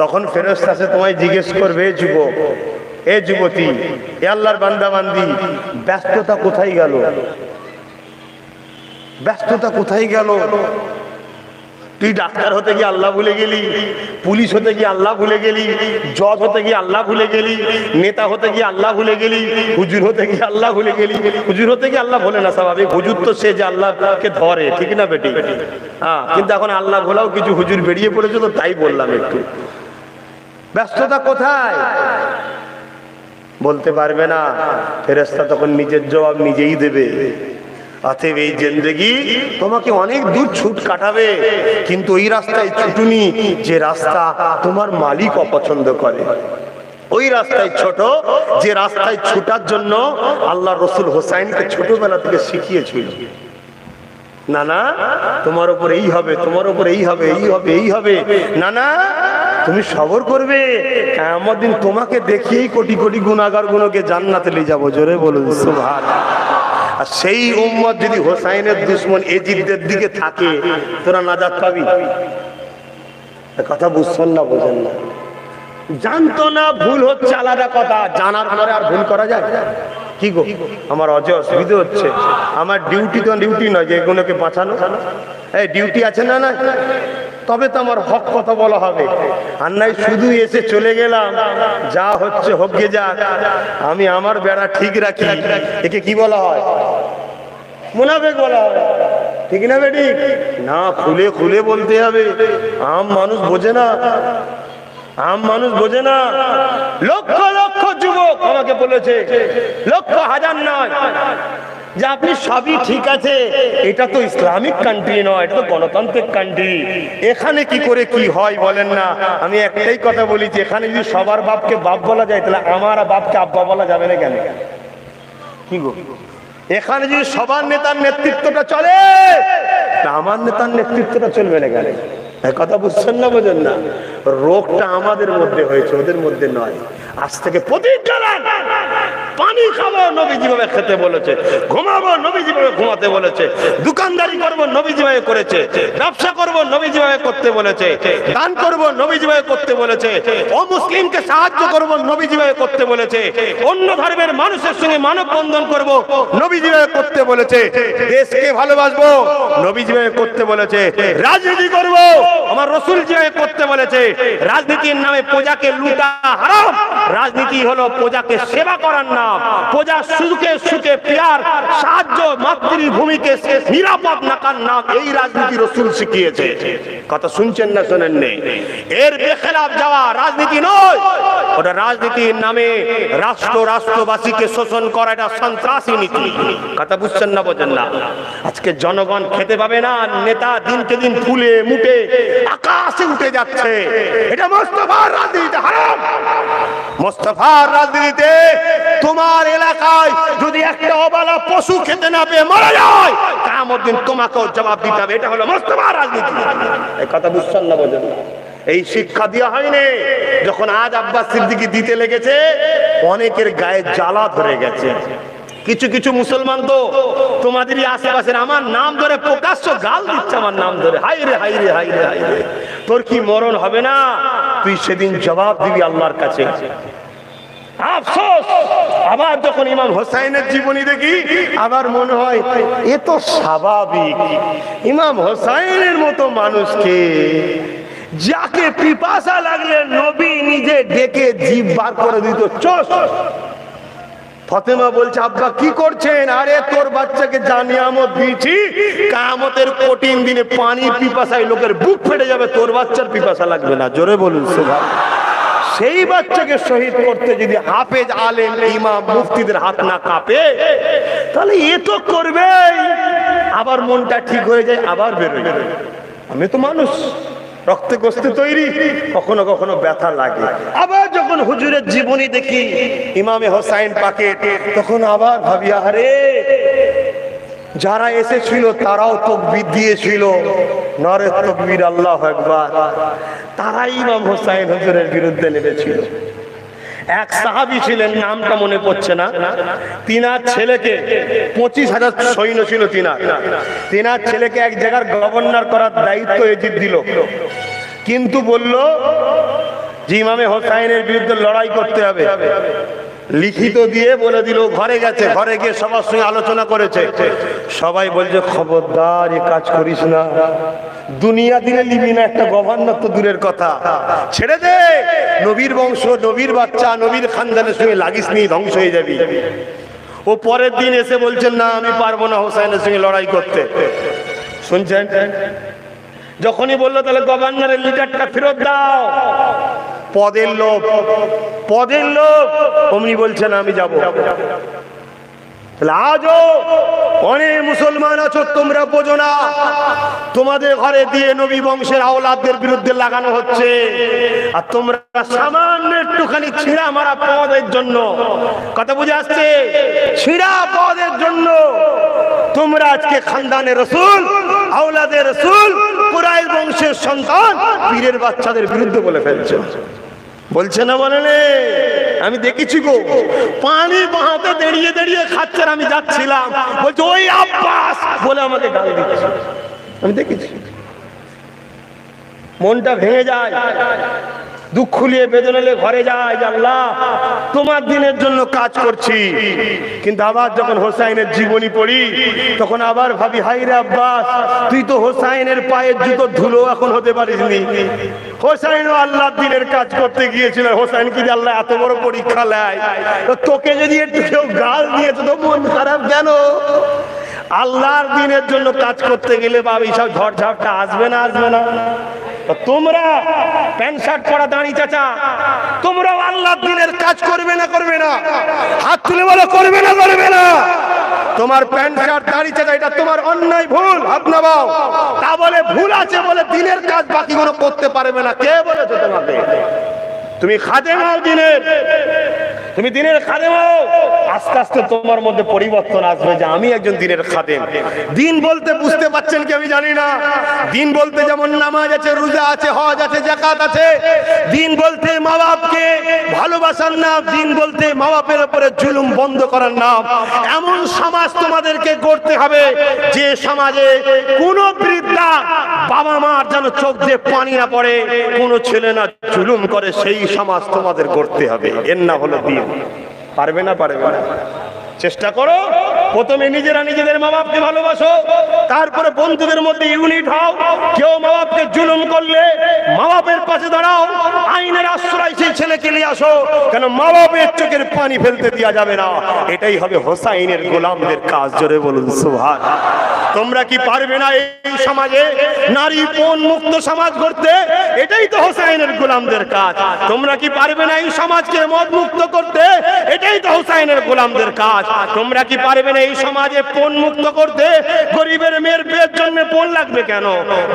তখন ফেরেশতা এসে তোমায় জিজ্ঞেস করবে, যুবক, এ যুবতী, এ আল্লাহর বান্দা বান্দি, ব্যস্ততা কোথায় গেল? ব্যস্ততা কোথায় গেল? তুই ডাক্তার হতে গিয়ে আল্লাহ ভুলে গেলি, পুলিশ হতে গিয়ে আল্লাহ ভুলে গেলি, জজ হতে গিয়ে আল্লাহ ভুলে গেলি, নেতা হতে গিয়ে আল্লাহ ভুলে গেলি, হুজুর হতে গিয়ে আল্লাহ ভুলে গেলি। হুজুর হতে গিয়ে আল্লাহ ভোলে না, স্বাভাবিক। হুজুর তো সে যে আল্লাহকে ধরে, ঠিক না বেটি? হ্যাঁ, কিন্তু এখন আল্লাহ ভোলাও কিছু হুজুর বেরিয়ে পড়েছে, তো তাই বললাম একটু। ব্যস্ততা কোথায় বলতে পারবে না, ফেরেশতা তখন নিজের জবাব নিজেই দেবে। অতএব এই জিন্দেগি তোমাকে অনেক দূর ছুট কাটাবে, কিন্তু ওই রাস্তায় ছুটুনি যে রাস্তা তোমার মালিক অপছন্দ করে। ওই রাস্তায় ছোট যে রাস্তায় ছুটার জন্য আল্লাহ রসুল হোসাইনকে ছোটবেলা থেকে শিখিয়েছিল। না না, তোমার উপর এই হবে, তোমার উপর এই হবে, এই হবে, এই হবে। না না, তুমি সবর করবে, কিয়ামত দিন তোমাকে দেখিয়েই কোটি কোটি গুনাহগার গুলোকে জান্নাতে নিয়ে যাবো। জোরে বলুন সুবহানাল্লাহ। আর সেই উম্মত যদি হোসাইনের দুশমন এজিদদের দিকে থাকে, তোরা নাজাত পাবি? কথা বুঝছেন না, বোঝেন না? জানতো না ভুল হচ্ছে আলাদা কথা, জানার পরে আর ভুল করা যায়? কি গো, আমার অসুবিধা হচ্ছে, আমার ডিউটি তো ডিউটি নয় যে এগুলোকে বাঁচানো। এই ডিউটি আছে না? না, তবে তো আমার হক কথা বলা হবে। আর নাই শুধু এসে চলে গেলাম, যা হচ্ছে হোক গে যাক, আমি আমার বেড়া ঠিক রাখি, একে কি বলা হয়? মুনাফিক বলা হয়, ঠিক না বেটি? না, খুলে খুলে বলতে হবে। আম মানুষ বোঝে না, আম মানুষ বোঝে না। লক্ষ লক্ষ যুবক আমাকে বলেছে, লক্ষ হাজার নয়, যে আপনি সবই ঠিক আছে, এটা তো ইসলামিক কান্ট্রি নয়, এটা তো গণতান্ত্রিক কান্ট্রি, এখানে কি করে কি হয় বলেন না? আমি একটাই কথা বলি, যে এখানে যদি সবার বাপকে বাপ বলা যায়, তাহলে আমার বাপকে আব্বা বলা যাবে না কেন? কি গো, এখানে যদি সবার নেতার নেতৃত্বটা চলে, আমার নেতার নেতৃত্বটা চলবে না কেন? কথা বুঝছেন না, বোঝেন না? রোগটা আমাদের মধ্যে হয়েছে, ওদের মধ্যে নয়। আজ থেকে প্রতিজ্ঞা নেন, পানি খাবো নবী যেভাবে খেতে বলেছে, ঘুমাবো নবী যেভাবে ঘুমাতে বলেছে, দোকানদারি করবো নবী যেভাবে করেছে, ব্যবসা করবো নবী যেভাবে করতে বলেছে, দান করবো নবী যেভাবে করতে বলেছে, অমুসলিমকে সাহায্য করবো নবী যেভাবে করতে বলেছে, অন্য ধর্মের মানুষের সঙ্গে মানববন্ধন করবো নবী যেভাবে করতে বলেছে, দেশকে ভালোবাসবো নবী যেভাবে করতে বলেছে, রাজনীতি করবো আমার রসুল যেভাবে করতে বলেছে। রাজনীতির নামে প্রজাকে লুটা হারাম, রাজনীতি হলো প্রজাকে সেবা করার নাম। নাম, প্রজার সুখে সুখে প্রিয়ার সাহায্য, মাতৃভূমিকে নিরাপদ রাখার নাম, এই রাজনীতি রাসূল শিখিয়েছে। কথা শুনছেন না শোনেন নেই? এর বেখেলাফ যাওয়া রাজনীতি নয়, ওটা রাজনীতির নামে রাষ্ট্রবাসীকে শোষণ করা, এটা সন্ত্রাসী নীতি। কথা বুঝছেন না বোঝেন না? আজকে জনগণ খেতে পাবে না, নেতা দিনকে দিন ফুলে মুটে আকাশে উঠে যাচ্ছে, এটা মোস্তফার রাজনীতি হারাম। মোস্তফার রাজনীতিতে তোমার এলাকায় যদি একটা অবলা পশু খেতে না পেয়ে মারা যায়, কিয়ামত দিন তোমাকেও জবাব দিতে হবে। এটা হলো মোস্তফার রাজনীতি। এই কথা বুঝছেন না বোঝেন না? এই শিক্ষা দেওয়া হয়নি। যখন আজ আব্বাস সিদ্দিকী দিতে লেগেছে, অনেকের গায়ে জ্বালা ধরে গেছে। কিছু কিছু মুসলমান তো তোমাদেরই আশেপাশের আমার নাম ধরে প্রকাশ্য গাল দিচ্ছে, আমার নাম ধরে, হাই রে হাই রে হাই রে হাই রে। তোর কি মরণ হবে না? তুই সেদিন জবাব দিবি আল্লাহর কাছে। আফসোস, আবার যখন ইমাম হোসাইনের জীবনী দেখি, আবার মনে হয় এ তো স্বাভাবিক। ইমাম হোসাইনের মতো মানুষকে, যাকে পিপাসা লাগলে নবী নিজে ডেকে জিভ বার করে দিত, চোষ। ফাতেমা বলছে, আব্বা কি করছেন? আরে তোর বাচ্চাকে যা নিয়ামত দিয়েছি, কিয়ামতের কঠিন দিনে পানি পিপাসায় লোকের বুক ফেটে যাবে, তোর বাচ্চার পিপাসা লাগবে না। জোরে বলুন সুবহানাল্লাহ। সেই বাচ্চাকে শহীদ করতে যদি হাফেজ, আলেম, ইমাম, মুফতিদের হাত না কাঁপে, তাহলে এ তো করবেই। আবার মনটা ঠিক হয়ে যায়, আবার বেরোয়। আমি তো মানুষ, রক্তে গোস্তে তৈরি, কখনো কখনো ব্যথা লাগে। আবার যখন হুজুরের জীবনী দেখি, ইমামে হোসাইন পাকে, তখন আবার ভাবি, আরে যারা এসেছিল তারাও তাকবীর দিয়েছিল, নারে তাকবীর, আল্লাহু আকবার। তারাই ইমাম হোসাইন হুজুরের বিরুদ্ধে নেমেছিল। এক সাহাবী ছিলেন, নামটা মনে পড়ছে না, তিনার ছেলেকে 25,000 সৈন্য ছিল, তিনার ছেলেকে এক জায়গার গভর্নর করার দায়িত্ব এজিদ দিল, কিন্তু বলল যে ইমামে হোসাইনের বিরুদ্ধে লড়াই করতে হবে। লিখিত দিয়ে বলে দিল, ঘরে গেছে, ঘরে গিয়ে সবার সঙ্গে আলোচনা করেছে। সবাই বলছে, খবরদার এ কাজ করিস না, দুনিয়া দিনে নিবি না, একটা গভর্নর তো দূরের কথা, ছেড়ে দে, নবীর বংশ, নবীর বাচ্চা, নবীর খানদানের সঙ্গে লাগিস নি, ধ্বংস হয়ে যাবি। ও পরের দিন এসে বলছেন, না আমি পারবো না হোসাইনের সঙ্গে লড়াই করতে। শুনছেন? যখনই বললো তাহলে গভর্নরের লিডারটা ফেরত দাও, পদের লোভ, পদের লোভ, অমনি বলছেন আমি যাব। আজও অনেক মুসলমান আছো, তোমরা বোঝো না, তোমাদের ঘরে দিয়ে নবী বংশের আওলাদদের বিরুদ্ধে লাগানো হচ্ছে, আর তোমরা সামান্য একটুখানি ছিঁড়া মারা পদের জন্য, কথা বুঝে আসছে, ছিঁড়া পদের জন্য তোমরা আজকে খানদানের রাসূল, আওলাদের রাসূল, কুরাইশ বংশের সন্তান, পীরের বাচ্চাদের বিরুদ্ধে বলে ফেলছে। বলছে না, বলে আমি দেখেছি গো, পানি বাহাতে দাঁড়িয়ে দাঁড়িয়ে খাচ্ছেন, আমি যাচ্ছিলাম, বলছে ওই আব্বাস বলে আমাকে গাল দিচ্ছে, আমি দেখেছি। মনটা ভেঙে যায়, দুঃখ নিয়ে বেদনা নিয়ে ঘরে যায়, আল্লাহ তোমার দিনের জন্য কাজ করছি। কিন্তু আবার যখন হোসাইনের জীবনী পড়ি, তখন আবার ভাবি, হাই রে আব্বাস, তুই তো হোসাইনের পায়ের জুতো ধুলো এখন হতে পারিসনি। হোসাইনও আল্লাহর দিনের কাজ করতে গিয়েছিল, হোসাইন কি আল্লাহ এত বড় পরীক্ষা নেয়? তোকে যদি একটু কেউ গাল দিয়েছে তো মন খারাপ কেন? আল্লাহর দিনের জন্য কাজ করতে গেলে বাবা এইসব ঝড়ঝাপটা আসবে না, আসবে না? তোমরা প্যান্ট শার্ট পরা দাঁড়ি চাচা, তোমরাও আল্লাহর দিনের কাজ করবে না, করবে না? হাত তুলে বলো, করবে না, করবে না? তোমার প্যান্ট শার্ট দাঁড়ি চাচা, এটা তোমার অন্যায়, ভুল, হাত নামাও। তা বলে ভুল আছে বলে দিনের কাজ বাকি কোনো করতে পারবে না? কে বলেছে তোমাকে? তুমি খাদেম হও দিনের, তুমি দিনের খাদেম হও, আস্তে আস্তে তোমার মধ্যে পরিবর্তন আসবে যে আমি একজন দিনের খাদেম। দিন বলতে বুঝতে পারছেন কি আমি জানি না। দিন বলতে যেমন নামাজ আছে, রোজা আছে, হজ আছে, যাকাত আছে। দিন বলতে মা বাপকে ভালোবাসার নাম, দিন বলতে মা বাপের উপরে জুলুম বন্ধ করার নাম। এমন সমাজ তোমাদেরকে গড়তে হবে যে সমাজে কোনো বৃদ্ধা বাবা মার যেন চোখ দিয়ে পানি না পড়ে, কোনো ছেলে না জুলুম করে, সেই সমাজ তোমাদের গড়তে হবে। এর না হলো দিন। পারবে না, পারবে না? চেষ্টা করো। প্রথমে নিজেরা নিজেদের মা বাপকে ভালোবাসো, তারপরে বন্ধুদের মধ্যে ইউনিট হও। কেউ মা বাপকে জুলুম করলে মা বাপের পাশে দাঁড়াও, আইনের আশ্রয় সেই ছেলেকে নিয়ে আসো, কেন মা বাপের চোখের পানি ফেলতে দেওয়া যাবে না। এটাই হবে হোসাইনের গোলামদের কাজ। জোরে বলুন সুবহানাল্লাহ। তোমরা কি পারবে না এই সমাজে নারী পণ মুক্ত সমাজ করতে? এটাই তো হোসাইনের গোলামদের কাজ। তোমরা কি পারবে না এই সমাজকে মদ মুক্ত করতে? এটাই তো হোসাইনের গোলামদের কাজ। তোমরা কি পারবে না এই সমাজে পণ মুক্ত করতে? গরিবের মেয়ের বিয়ের জন্য পণ লাগবে কেন?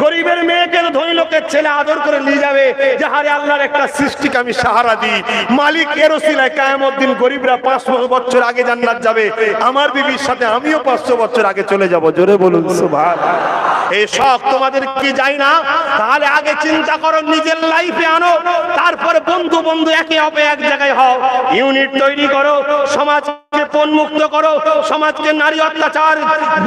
গরিবের মেয়েকে ধনী লোকের ছেলে আদর করে নিয়ে যাবে যে হারে আল্লাহর একটা সৃষ্টিকে আমি সাহারা দিই, মালিক এর ওসিলায় কিয়ামত দিন গরিবরা 500 বছর আগে জান্নাত যাবে, আমার বিবির সাথে আমিও 500 বছর আগে চলে যাব। জোরে বলুন সুবহানাল্লাহ। এই শখ তোমাদের কি যায় না? তাহলে আগে চিন্তা করো, নিজের লাইফে আনো, তারপরে বন্ধু বন্ধু একে অপরে এক জায়গায় হও, ইউনিট তৈরি করো, সমাজকে পণ মুক্ত করো, সমাজকে নারী অত্যাচার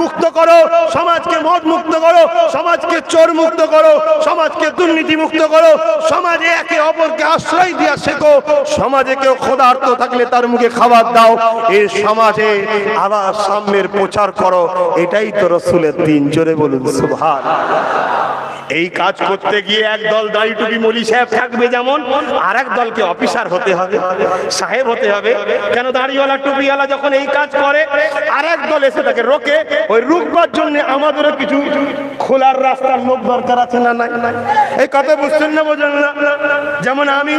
মুক্ত করো, সমাজকে মদ মুক্ত করো, সমাজকে চোর মুক্ত করো, সমাজকে দুর্নীতি মুক্ত করো, সমাজে একে অপরকে আশ্রয় দিয়া শেখো, সমাজে কেউ ক্ষুধার্ত থাকলে তার মুখে খাবার দাও, এই সমাজে আবার সাম্যের প্রচার করো। এটাই তো রাসূলের দ্বীন। জোরে বলুন সুবহানাল্লাহ। এই কাজ করতে গিয়ে একদল দাড়ি টুপি মৌলী সাহেব থাকবে যেমন, আর এক দলকে অফিসার হতে হবে, সাহেব হতে হবে। কেন? দাড়িওয়ালা টুপিওয়ালা যখন এই কাজ করে, আর এক দল এসে তাকে রোকে। ওই রুকবার জন্য আমাদেরও কিছু খোলার রাস্তার লোক দরকার আছে না? নাই? এই কথা বুঝছেন না? বোঝেন না? যেমন আমি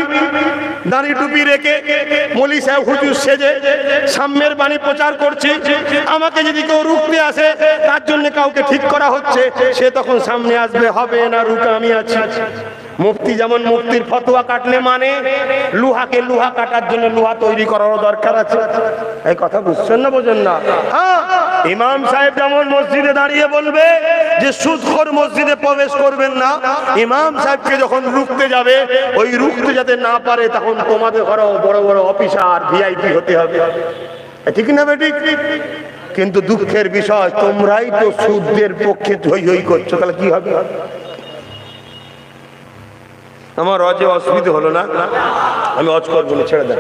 দাড়ি টুপি রেখে মৌলী সাহেব হুজুর সেজে সাম্যের বাণী প্রচার করছি, আমাকে যদি কেউ রুখতে আসে, তার জন্য কাউকে ঠিক করা হচ্ছে, সে তখন সামনে আসবে, হবে না রুকা আমি আছি। মুফতি যেমন মুফতির ফতোয়া কাটলে মানে লোহাকে লোহা কাটার জন্য লোহা তৈরি করার দরকার আছে। এই কথা বুঝছেন না? বোঝেন না? হ্যাঁ, ইমাম সাহেব যেমন মসজিদে দাঁড়িয়ে বলবে যে সুদখোর মসজিদে প্রবেশ করবেন না, ইমাম সাহেবকে যখন রুখতে যাবে, ওই রুখতে যাতে না পারে, তখন তোমাদের ঘরে বড় বড় অফিসার ভিআইপি হতে হবে। ঠিক না বেঠিক? কিন্তু দুঃখের বিষয়, তোমরাই তো সুদের পক্ষে হই হই করছো, তাহলে কি হবে? আমার অজে অসুবিধা হলো না, আমি অজ করবো না, ছেড়ে দেন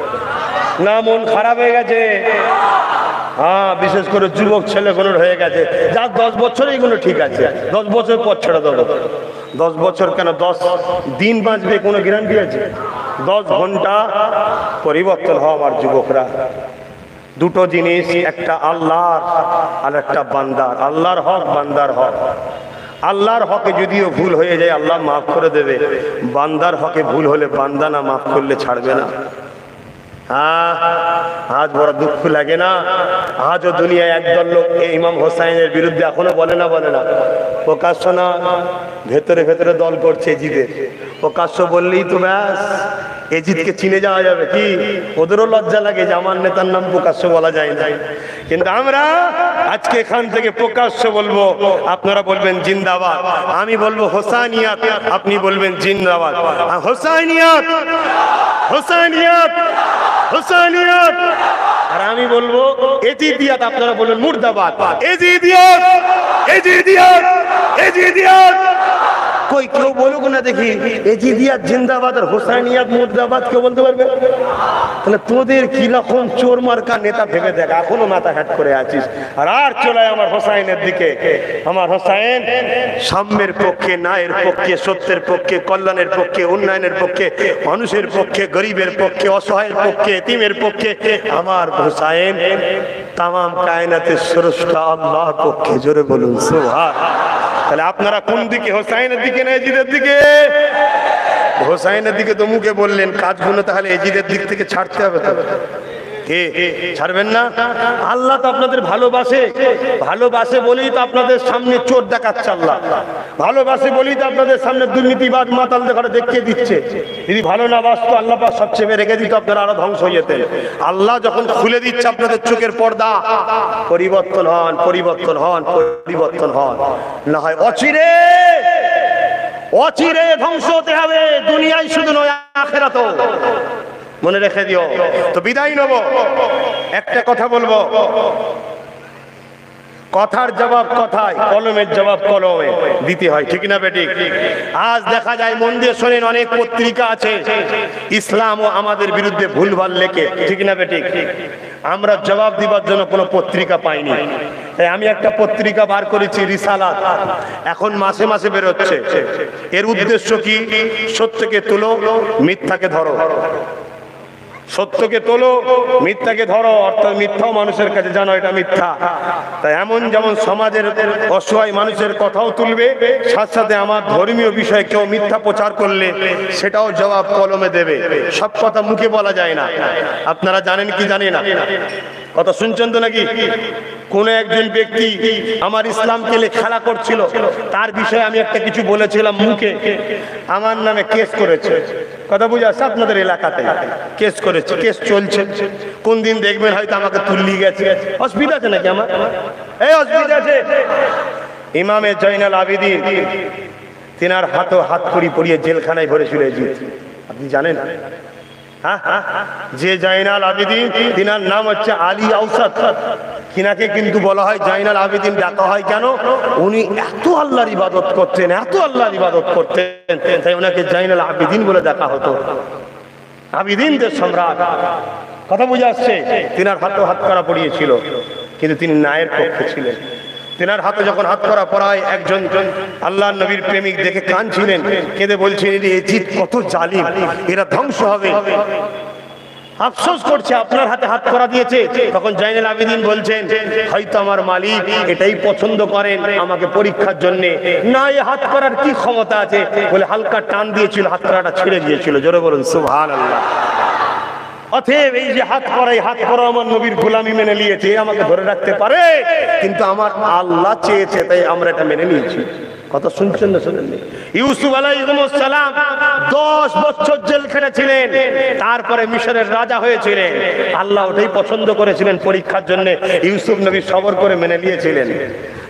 না, মন খারাপ হয়ে গেছে। হ্যাঁ, বিশেষ করে যুবক ছেলেগুলোর হয়ে গেছে, যার 10 বছর এইগুলো ঠিক আছে, 10 বছর পর ছেড়ে দেবো। 10 বছর কেন, 10 দিন বাঁচবে কোনো গ্যারান্টি আছে? 10 ঘন্টা পরিবর্তন হওয়া। আমার যুবকরা, দুটো জিনিস, একটা আল্লাহর আর একটা বান্দার। আল্লাহর হক, বান্দার হক। আল্লাহর হকে যদিও ভুল হয়ে যায় আল্লাহ মাফ করে দেবে, বান্দার হকে ভুল হলে বান্দা না মাফ করলে ছাড়বে না। আজ বড় দুঃখ লাগে না? আজও দুনিয়ায় একদল লোক ইমাম হোসাইনের বিরুদ্ধে এখনো বলে না প্রকাশ্য না, ভেতরে ভেতরে দল করছে এজিদের। প্রকাশ্য বললেই তো ব্যাস, এজিদকে চিনে যাওয়া যাবে। কি ওদেরও লজ্জা লাগে যে আমার নেতার নাম প্রকাশ্য বলা যায় না। কিন্তু আমরা আজকে এখান থেকে প্রকাশ্য বলবো, আপনারা বলবেন জিন্দাবাদ, আমি বলবো হোসাইনিয়াত, আপনি বলবেন জিন্দাবাদ। হোসাইনিয়াত, হোসাইনিয়াত, হোসাইনিয়াত। আর আমি বলবো এজিদিয়াত, আপনারা বলবেন মুর্দাবাদ। এজিদিয়াত, এজিদিয়াত, এজিদিয়াত। কই কেউ বলুক না দেখি, এজিদিয়াত জিন্দাবাদ আর হোসাইনিয়াত মুর্দাবাদ কেউ বলতে পারবে? তাহলে তোদের কি রকম চোর মার্কা নেতা ভেবে দেখ, এখনো মাথা হ্যাট করে আছিস। আর চলে আমার হোসাইনের দিকে। আমার হোসাইন সাম্যের পক্ষে, ন্যায়ের পক্ষে, সত্যের পক্ষে, কল্যাণের পক্ষে, উন্নয়নের পক্ষে, মানুষের পক্ষে, গরিবের পক্ষে, অসহায়ের পক্ষে, এতিমের পক্ষে। আমার হোসাইন তামাম কায়নাতের স্রষ্টা আল্লাহর পক্ষে। জোরে বলুন সুবহানাল্লাহ। তাহলে আপনারা কোন দিকে, হোসাইনের দিকে না এজিদের দিকে? হোসাইনের দিকে তো মুখে বললেন, কাজগুলো তাহলে এজিদের দিক থেকে ছাড়তে হবে। তো কে ছাড়বেন না? আল্লাহ তো আপনাদের ভালোবাসে, ভালোবাসে বলেই তো আপনাদের সামনে চোর দেখাচ্ছে আল্লাহ, ভালোবাসে বলেই তো আপনাদের সামনে দুর্নীতিবাদ মাতাল দেখিয়ে দিচ্ছে। যদি ভালো না বাসতো আল্লাহ পাক সব চেপে রেখে দিত, আপনারা আরো ধ্বংস হয়ে যেতেন। আল্লাহ যখন খুলে দিচ্ছে আপনাদের চোখের পর্দা, পরিবর্তন হন, পরিবর্তন হন, পরিবর্তন হন, না হয় অচিরে অচিরে ধ্বংস হতে হবে। দুনিয়ায় শুধু নয়, আখিরাতেও। মনে রেখে দিও। তো বিদায় নেব, একটা কথা বলবো, কথার জবাব কথায়, কলমের জবাব কলমে দিতে হয়, ঠিক না বেঠিক? আজ দেখা যায়, মন দিয়ে শোনেন, অনেক পত্রিকা আছে ইসলাম ও আমাদের বিরুদ্ধে ভুলভাল লেখে, ঠিক না বেঠিক? আমরা জবাব দিবার জন্য কোনো পত্রিকা পাইনি, তাই আমি একটা পত্রিকা বার করেছি, রিসালাত। এখন মাসে মাসে বেরোচ্ছে। এর উদ্দেশ্য কি? সত্যকে তুলো, মিথ্যাকে ধরো। সত্যকে তোলো, মিথ্যাকে ধরো। অর্থাৎ মিথ্যাও মানুষের কাছে জানো এটা মিথ্যা। তাই এমন যেমন সমাজের অসহায় মানুষের কথাও তুলবে, সাথে সাথে আমার ধর্মীয় বিষয়ে কেউ মিথ্যা প্রচার করলে সেটাও জবাব কলমে দেবে। সব কথা মুখে বলা যায় না। আপনারা জানেন কি জানি না, কথা শুনছেন তো নাকি? কোন একজন ব্যক্তি আমার ইসলামকে খেলা করছিল, তার বিষয়ে আমি একটা কিছু বলেছিলাম মুখে, আমার নামে কেস করেছে। কথা বুঝে আসছে? আপনাদের এলাকাতে কেস করেছে, কেস চলছে। কোন দিন দেখবেন হয়তো আমাকে তুললি গেছে। অসুবিধা আছে নাকি আমার? এই অসুবিধা আছে? ইমামে জয়নাল আবেদিন, তিনার হাতও হাত কড়ি পরিয়ে জেলখানায় ভরেছিল। আপনি জানেন? যে জয়নাল আবেদিন, তিনার নাম হচ্ছে আলী আউসাদ। কিনাকে কিন্তু বলা হয় জয়নাল আবেদিন। ডাকা হয় কেন? উনি এত আল্লাহর ইবাদত করতেন, এত আল্লাহর ইবাদত করতেন, তাই ওনাকে জয়নাল আবেদিন বলে ডাকা হতো। আবেদিনদের সম্রাট। কথা বুঝে আসছে? তিনার হাতও হাত করা পড়িয়েছিল, কিন্তু তিনি ন্যায়ের পক্ষে ছিলেন। তিনার হাতে যখন হাত করা পড়ায়, একজন আল্লাহর নবীর প্রেমিক দেখে কাঁদছিলেন, কেঁদে বলছেন, এজিদ কত জালিম, এরা ধ্বংস হবে, আফসোস করছে আপনার হাতে হাত করা দিয়েছে। তখন জয়নাল আবেদিন বলছেন, হয়তো আমার মালিক এটাই পছন্দ করেন আমাকে পরীক্ষার জন্য, না এ হাত করার কি ক্ষমতা আছে বলে হালকা টান দিয়েছিল, হাত করাটা ছিঁড়ে গিয়েছিল। জোরে বলুন সুবহানাল্লাহ। অতএব এই যে হাত করা, হাত করা আমার নবীর গোলামি মেনে নিয়েছে, আমাকে ধরে রাখতে পারে, কিন্তু আমার আল্লাহ চেয়েছে তাই আমরা এটা মেনে নিয়েছি। কথা শুনছেন না শুনেননি? ইউসুফ আলাইহিস সালাম 10 বছর জেল খেটেছিলেন, তারপরে মিশরের রাজা হয়েছিলেন। আল্লাহ ওটাই পছন্দ করেছিলেন পরীক্ষার জন্য, ইউসুফ নবী সবর করে মেনে নিয়েছিলেন।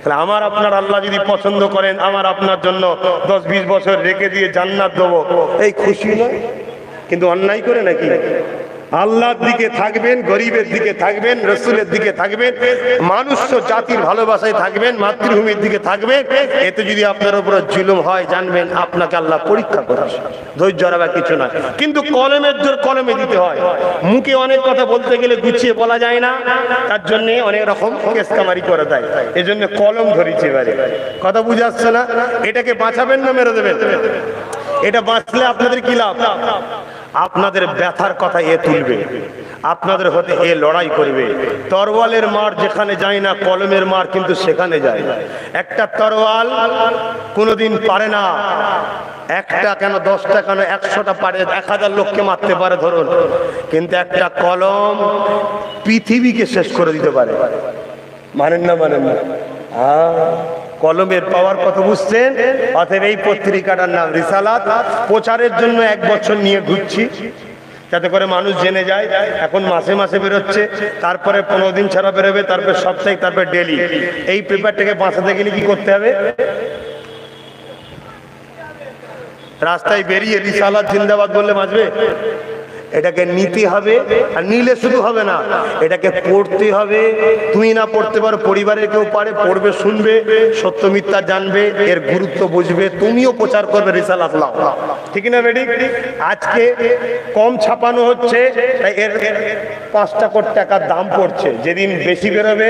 তাহলে আমার আপনার আল্লাহ যদি পছন্দ করেন, আমার আপনার জন্য 10-20 বছর রেখে দিয়ে জান্নাত দেবো, এই খুশি নয়? কিন্তু অন্যায় করে নাকি? আল্লাহর দিকে থাকবেন, গরিবের দিকে থাকবেন, রসুলের দিকে থাকবেন, মানুষ জাতির ভালোবাসায় থাকবেন, মাতৃভূমির দিকে থাকবেন। এতে যদি আপনার উপর জুলুম হয়, জানবেন আপনাকে আল্লাহ পরীক্ষা করেছে। ধৈর্য হারা কিছু নয়, কিন্তু কলমের জোর কলমে দিতে হয়। মুখে অনেক কথা বলতে গেলে গুছিয়ে বলা যায় না, তার জন্য অনেক রকম কেস কামারি করে দেয়। এই জন্য কলম ধরেছে। এবারে কথা বুঝে আসছে না? এটাকে বাঁচাবেন না মেরে দেবেন? এটা বাঁচলে আপনাদের কি লাভ? আপনাদের ব্যথার কথা এ তুলবে, আপনাদের হতে এ লড়াই করবে। তরোয়ালের মার যেখানে যায় না, কলমের মার কিন্তু সেখানে যায়। একটা তরোয়াল কোনোদিন পারে না, একটা কেন 10টা কেন 100টা পারে, 1000 লোককে মারতে পারে ধরুন, কিন্তু একটা কলম পৃথিবীকে শেষ করে দিতে পারে। মানেন না? মানেন না? কলমের পাওয়ার কথা বুঝছেন? অতএব এই পত্রিকাটার নাম রিসালাত। প্রচারের জন্য 1 বছর নিয়ে ঘুরছি, যাতে করে মানুষ জেনে যায়। এখন মাসে মাসে বেরোচ্ছে, তারপরে 15 দিন ছাড়া বেরোবে, তারপরে সাপ্তাহিক, তারপরে ডেলি। এই পেপারটাকে বাঁচাতে গেলে কি করতে হবে? রাস্তায় বেরিয়ে রিসালাত জিন্দাবাদ বললে বাঁচবে? এটাকে নিতে হবে, আর নিলে শুধু হবে না, এটাকে পড়তে হবে। তুমি না পড়তে পারো, পরিবারের কেউ পারে, পড়বে, শুনবে, সত্য মিথ্যা জানবে, এর গুরুত্ব বুঝবে, তুমিও প্রচার করবে রিসালাত লাও। ঠিক না বেডি? আজকে কম ছাপানো হচ্ছে, তাই এর 5 কোটি টাকার দাম পড়ছে। যেদিন বেশি বেরোবে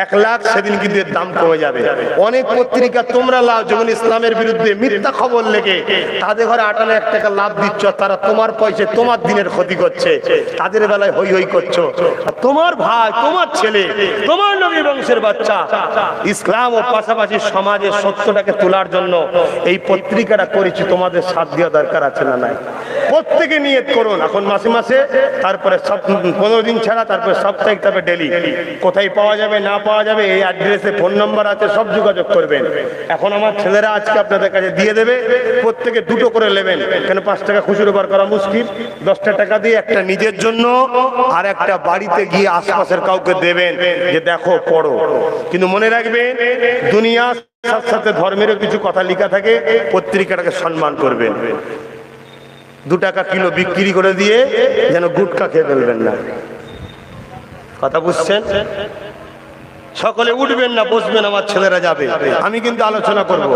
1 লাখ, সেদিন কিন্তু এর দাম কমে যাবে। অনেক পত্রিকা তোমরা লাও, যেমন ইসলামের বিরুদ্ধে মিথ্যা খবর লেগে তাদের ঘরে 58 টাকা লাভ দিচ্ছ, তারা তোমার পয়সা তোমার দিনের ক্ষতি করছে, তাদের বেলায় হই হই করছো। তোমার ভাই, তোমার ছেলে, তোমার নবী বংশের বাচ্চা ইসলাম ও পাশাপাশি সমাজের সত্যটাকে তোলার জন্য এই পত্রিকাটা করেছি। তোমাদের সাথ দেওয়া দরকার আছে না নাই? প্রত্যেকে নিয়ত করুন, এখন মাসে মাসে, তারপরে 15 দিন ছাড়া, তারপরে সাপ্তাহিক, তারপরে ডেলি। কোথায় পাওয়া যাবে না পাওয়া যাবে, এই অ্যাড্রেসে ফোন নাম্বার আছে, সব যোগাযোগ করবেন। এখন আমার ছেলেরা আজকে আপনাদের কাছে দিয়ে দেবে, প্রত্যেকে 2টো করে নেবেন, কেন 5 টাকা খুচরো বার করা মুশকিল। 10টা টাকা দিয়ে একটা নিজের জন্য, আর একটা বাড়িতে গিয়ে আশপাশের কাউকে দেবেন, যে দেখো পড়ো। কিন্তু মনে রাখবেন, দুনিয়ার সাথে সাথে ধর্মেরও কিছু কথা লেখা থাকে, পত্রিকাটাকে সম্মান করবেন। 2 টাকা কিলো বিক্রি করে দিয়ে যেন গুটকা খেয়ে ফেলবেন না। কথা বুঝছেন? সকলে উঠবেন না, বসবেন, আমার ছেলেরা যাবে। আমি কিন্তু আলোচনা করব,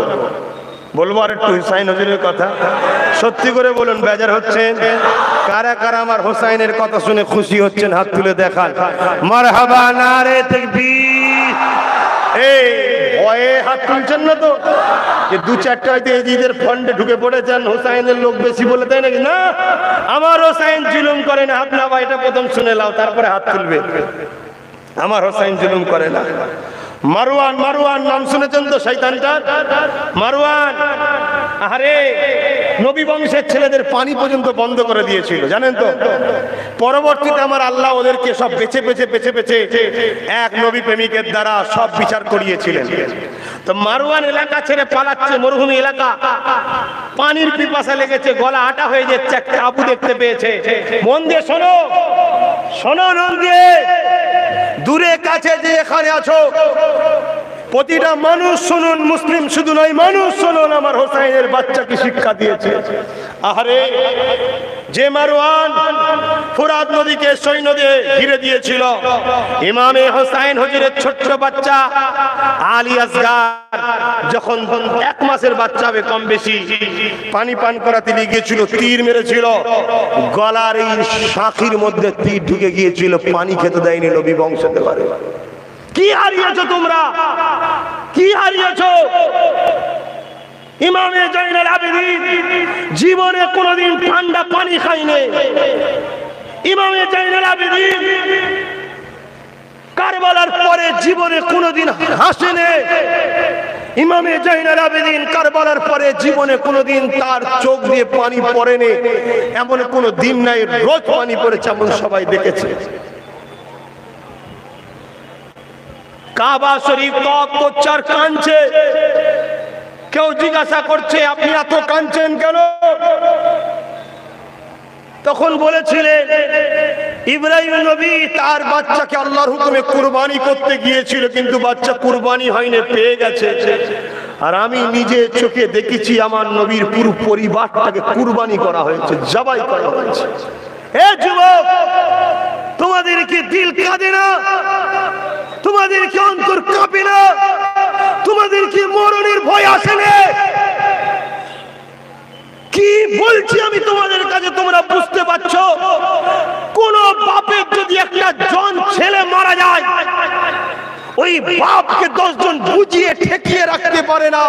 বলবো আর একটু হুসাইন হুজুরের কথা। সত্যি করে বলুন, বেজার হচ্ছেন? কারা কারা আমার হুসাইনের কথা শুনে খুশি হচ্ছেন হাত তুলে দেখান। মারহাবা, নারে তাকবীর। এই ভয়ে হাত তুলছেন না তো? যে দু চারটা হয়তো এজিদের ফন্ডে ঢুকে পড়েছেন, হুসাইনের লোক বেশি বলে, তাই নাকি? না, আমার হুসাইন জুলুম করে না। আপনি আবার এটা প্রথম শুনে নাও, তারপরে হাত তুলবে। আমার হুসাইন জুলুম করে না। মারওয়ান, মারওয়ান নাম শুনেছেন তো শয়তানটার? মারওয়ান, আরে নবী বংশের ছেলেদের পানি পর্যন্ত বন্ধ করে দিয়েছিল, জানেন তো? পরবর্তীতে আমার আল্লাহ ওদেরকে সব বেছে বেছে বেছে বেছে এক নবী প্রেমিকের দ্বারা সব বিচার করিয়েছিলেন। তো মারওয়ান এলাকা ছেড়ে পালাচ্ছে, মরুভূমি এলাকা, পানির পিপাসা লেগেছে, গলা আটা হয়ে যাচ্ছে, একটা আবু দেখতে পেয়েছে। মন দিয়ে শোনো, শোনো মন দিয়ে, দূরে কাছে যে এখানে আছো, প্রতিটা মানুষ শুনুন, মুসলিম শুধু নয়, মানুষ শুনুন, আমার হোসাইনের বাচ্চাকে শিক্ষা দিয়েছে। আরে যে মারওয়ান ফুরাত নদীকে সৈন্য দিয়ে ঘিরে দিয়েছিল, ইমামে হোসাইন হুজুরের ছোট্ট বাচ্চা আলী আসগার যখন 1 মাসের বাচ্চা হবে কম বেশি, পানি পান করাতে নিয়ে গিয়েছিল, তীর মেরেছিল, গলার এই শাখির মধ্যে তীর ঢুকে গিয়েছিল, পানি খেতে দেয়নি নবী বংশতে পারে। কি হারিয়েছো তোমরা? কি হারিয়েছো? ইমামে জয়নুল আবেদিন জীবনে কোনোদিন ঠান্ডা পানি খায়নি। ইমামে জয়নুল আবেদিন কারবালার পরে জীবনে কোনোদিন হাসেনি। ইমামে জয়নুল আবেদিন কারবালার পরে জীবনে কোনোদিন তার চোখ দিয়ে পানি পড়েনি, এমন কোনো দিন নাই রোজ পানি পড়েছে, এমন সবাই দেখেছে। কাবা শরীফ ত্যাগ করছে আর কাঁদছে। কেউ জিজ্ঞাসা করছে আপনি এত কাঁদছেন কেন? তখন বলেছিলেন ইব্রাহিম নবী তার বাচ্চাকে আল্লাহর হুকুমে কুরবানি করতে গিয়েছিল, কিন্তু বাচ্চা কুরবানি হয়নি, পেয়ে গেছে। আর আমি নিজে চোখে দেখেছি আমার নবীর পুরো পরিবারটাকে কুরবানি করা হয়েছে, জবাই করা হয়েছে। হে যুবক, তোমাদের কি দিল কাঁদে না? তোমাদের কি অন্তর কাঁপে না? তোমাদের কি মরণের ভয় আসে না? কি বলছি আমি তোমাদের কাছে, তোমরা বুঝতে পারছো? কোন বাপের যদি একটা জন ছেলে মারা যায়, ওই বাপকে 10 জন বুঝিয়ে ঠেকিয়ে রাখতে পারে না।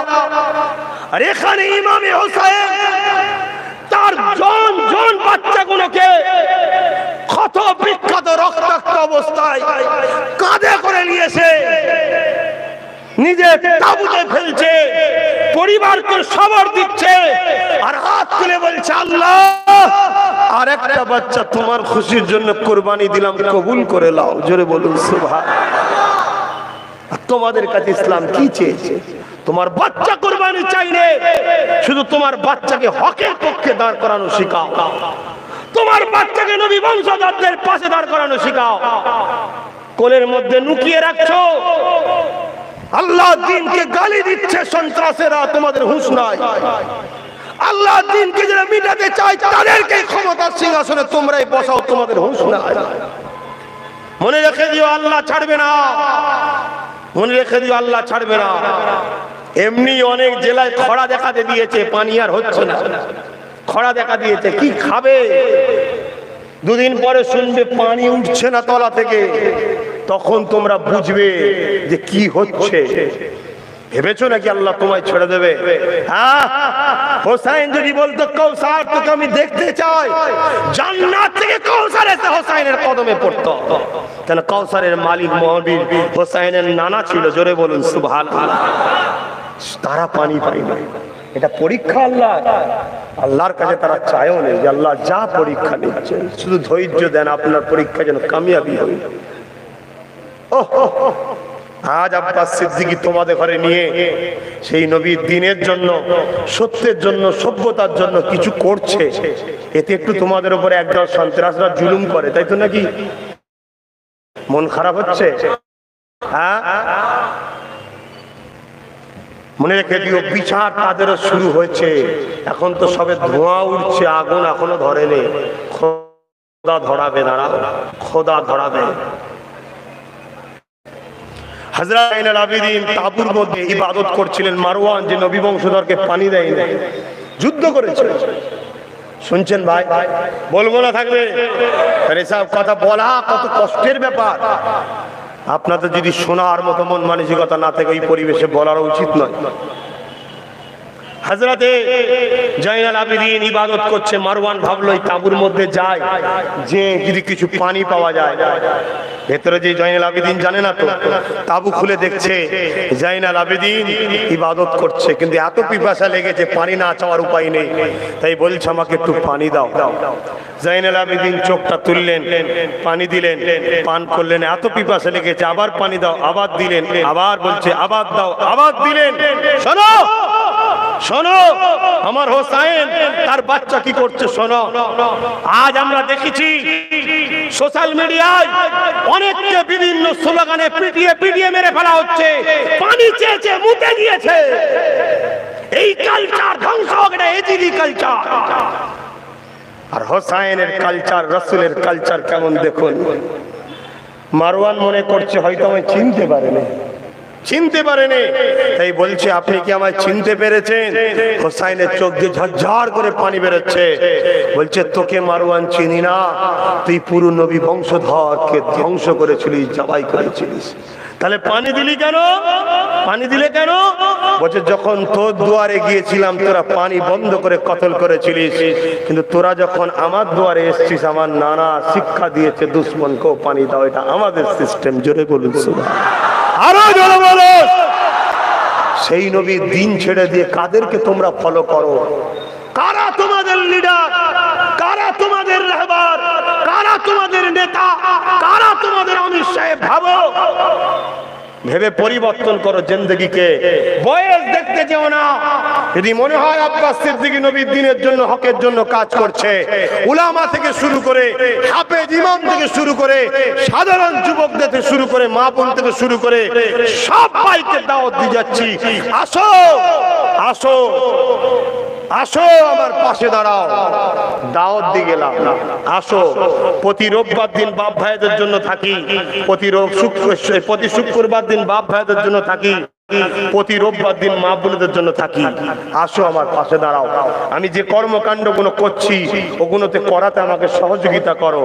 আর এখানে ইমামে হোসেন তার জন জন বাচ্চাগুলোকে ক্ষত বিক্ষত রক্তাক্ত অবস্থায় কাঁধে করে নিয়েছে, নিজে তাঁবুতে ফেলছে, পরিবারকে খবর দিচ্ছে, আর হাত তুলে বলছে আল্লাহ আর একটা বাচ্চা তোমার খুশির জন্য কুরবানি দিলাম, কবুল করে নাও। জোরে বলুন সুবহানাল্লাহ। তোমাদের কাছে ইসলাম কি চেয়েছে? তোমার বাচ্চা কুরবানি চাইলে শুধু তোমার বাচ্চাকে হকের পক্ষে দাঁড় করানো শেখাও, তোমার বাচ্চাকে নবী বংশধরদের পাশে দাঁড় করানো শেখাও। কোলের মধ্যে লুকিয়ে রাখছো, আল্লাহ দ্বীনকে গালি দিচ্ছে সন্ত্রাসীরা, তোমাদের হুঁশ নাই। আল্লাহ দ্বীনকে যারা মিটাতে চায় তাদেরকে ক্ষমতার সিংহাসনে তোমরাই বসাও, তোমাদের হুঁশ নাই। মনে রেখে দিও আল্লাহ ছাড়বে না, মনে রেখে দিও আল্লাহ ছাড়বে না। এমনি অনেক জেলায় খরা দেখাতে দিয়েছে, পানি আর হচ্ছে না, খরা দেখা দিয়েছে। কি খাবে? 2 দিন পরে শুনবে পানি উঠছে না তলা থেকে, তখন তোমরা বুঝবে যে কি হচ্ছে। ভেবেছো নাকি আল্লাহ তোমায় ছেড়ে দেবে? হ্যাঁ, হোসাইন যদি বলতো কৌসার তোকে আমি দেখতে চাই, জান্নাত থেকে কৌসার এসে হোসাইনের কদমে পড়তো। কেন? কৌসারের মালিক মহাবীর হোসাইনের নানা ছিল। জোরে বলুন সুবহানাল্লাহ। তারা পানি পায়নি, এটা পরীক্ষা আল্লাহ। আল্লাহর কাছে তারা চায়ও নেই যে আল্লাহ যা পরীক্ষা নিচ্ছেন শুধু ধৈর্য দেন, আপনার পরীক্ষা যেন কামিয়াবি হয়। আজ আব্বাস সিদ্দিকী তোমাদের ঘরে নিয়ে সেই নবীর দ্বীনের জন্য, সত্যের জন্য, সভ্যতার জন্য কিছু করছে, এতে একটু তোমাদের উপরে একদল সন্ত্রাসরা জুলুম করে, তাই তো নাকি? মন খারাপ হচ্ছে? হ্যাঁ, মনে রেখে দিও বিচার তাদেরও শুরু হয়েছে। এখন তো সবে ধোঁয়া উঠছে, আগুন এখনো ধরেনি। খোদা ধরাবে, দাঁড়াও, খোদা ধরাবে। হযরত জাইনুল আবেদিন তাঁবুর মধ্যে ইবাদত করছিলেন, মারওয়ান যে নবী বংশধরকে পানি দেয়নি, যুদ্ধ করেছিল। শুনছেন ভাই? বলবো না থাকবে? এসব কথা বলা কত কষ্টের ব্যাপার। আপনাদের যদি শোনার মতো মন মানসিকতা না থাকে, ওই পরিবেশে বলার উচিত নয়। হযরতে জাইনুল আবেদিন ইবাদত করছে, মারওয়ান ভাবলো এই তাঁবুর মধ্যে যায়, যে যদি কিছু পানি পাওয়া যায়। ভেতরে যে জাইনুল আবেদিন জানে না তো, তাঁবু খুলে দেখছে জাইনুল আবেদিন ইবাদত করছে, কিন্তু এত পিপাসা লেগেছে, পানি না চাওয়ার উপায় নেই, তাই বলছে আমাকে একটু পানি দাও। জাইনুল আবেদিন চোখটা তুললেন, পানি দিলেন, পান করলেন, এত পিপাসা লেগেছে, আবার পানি দাও, আবার দিলেন, আবার বলছে আবার দাও, আবার দিলেন। শোনো শোনো আমার হোসাইন তার বাচ্চা কি করছে শোনো। আজ আমরা দেখেছি সোশ্যাল মিডিয়ায় অনেককে বিভিন্ন স্লোগানে পিটিয়ে পিটিয়ে মেরে ফেলা হচ্ছে, পানি চেয়েছে মুতে গিয়েছে। এই কালচার ধ্বংস হবে না, এজিরি কালচার। আর হোসাইনের কালচার, রাসূলের কালচার কেমন দেখুন। মারওয়ান মনে করছে হয়তো আমায় চিনতে পারেনি, চিনতে পারেনি, তাই বলছে আপনি কি আমায় চিনতে পেরেছেন? হোসাইনের চোখ দিয়ে ঝরঝর করে পানি বেরোচ্ছে, বলছে তোকে মারওয়ান চিনি না, তুই পুরো নবী বংশধরকে ধ্বংস করেছিলিস, জবাই করেছিলিস। তাহলে পানি দিলি কেন? পানি দিলে কেন? বলছে যখন তোর দুয়ারে গিয়েছিলাম তোরা পানি বন্ধ করে কতল করেছিলিস, কিন্তু তোরা যখন আমার দুয়ারে এসেছিস, আমার নানা শিক্ষা দিয়েছে দুশ্মনকেও পানি দাও, এটা আমাদের সিস্টেম। জোরে বলুন সুবহানাল্লাহ, আরো জোরে বলো। সেই নবীর দিন ছেড়ে দিয়ে কাদেরকে তোমরা ফলো করো? কারা তোমাদের লিডার? কারা তোমাদের রাহবার? কারা তোমাদের নেতা? কারা তোমাদের অমিত সাহেব? ভাবো, ভেবে পরিবর্তন করো জিন্দেগিকে। বয়স দেখতে যেও না। যদি মনে হয় আব্বাস সিদ্দিকী নবীর দ্বীনের জন্য, হকের জন্য কাজ করছে, উলামা থেকে শুরু করে, হাফেজ ইমাম থেকে শুরু করে, সাধারণ যুবকদের থেকে শুরু করে, মা বোন থেকে শুরু করে সবাইকে দাওয়াত দিয়ে যাচ্ছি, আসো আসো আসো আমার পাশে দাঁড়াও। দাওয়াত দিয়ে গেলাম, আসো। প্রতি রোববার দিন বাপ ভাইদের জন্য থাকি, প্রতি শুক্রবার দিন বাপ ভাইদের জন্য থাকি, প্রতি রোববার দিন মা বোনদের জন্য থাকি। আসো আমার পাশে দাঁড়াও। আমি যে কর্মকাণ্ড গুলো করছি ওগুলোতে করাতে আমাকে সহযোগিতা করো।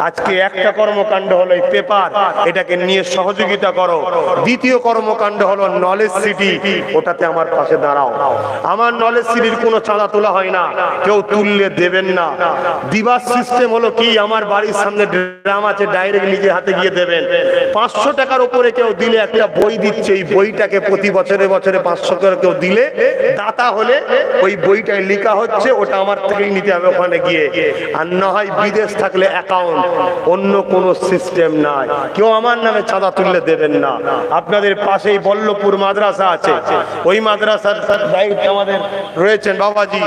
আজকে একটা কর্মকাণ্ড হলো এই পেপার, এটাকে নিয়ে সহযোগিতা করো। দ্বিতীয় কর্মকাণ্ড হলো নলেজ সিটি, ওটাতে আমার পাশে দাঁড়াও। আমার নলেজ সিটির কোনো চাঁদা তোলা হয় না, কেউ তুললে দেবেন না। দিবার সিস্টেম হলো কি, আমার বাড়ির সামনে ড্রাম আছে, ডাইরেক্ট নিজে হাতে গিয়ে দেবেন। 500 টাকার উপরে কেউ দিলে একটা বই দিচ্ছে, এই বইটাকে প্রতি বছরে বছরে 500 করে কেউ দিলে দাতা হলে ওই বইটায় লেখা হচ্ছে, ওটা আমার থেকেই নিতে হবে ওখানে গিয়ে। আর না হয় বিদেশ থাকলে অ্যাকাউন্ট, অন্য কোনো সিস্টেম নাই। কেউ আমার নামে চাঁদা তুললে দেবেন না। আপনাদের পাশেই বল্লভপুর মাদ্রাসা আছে, ওই মাদ্রাসার দায়িত্ব আমাদের রয়েছেন বাবাজি,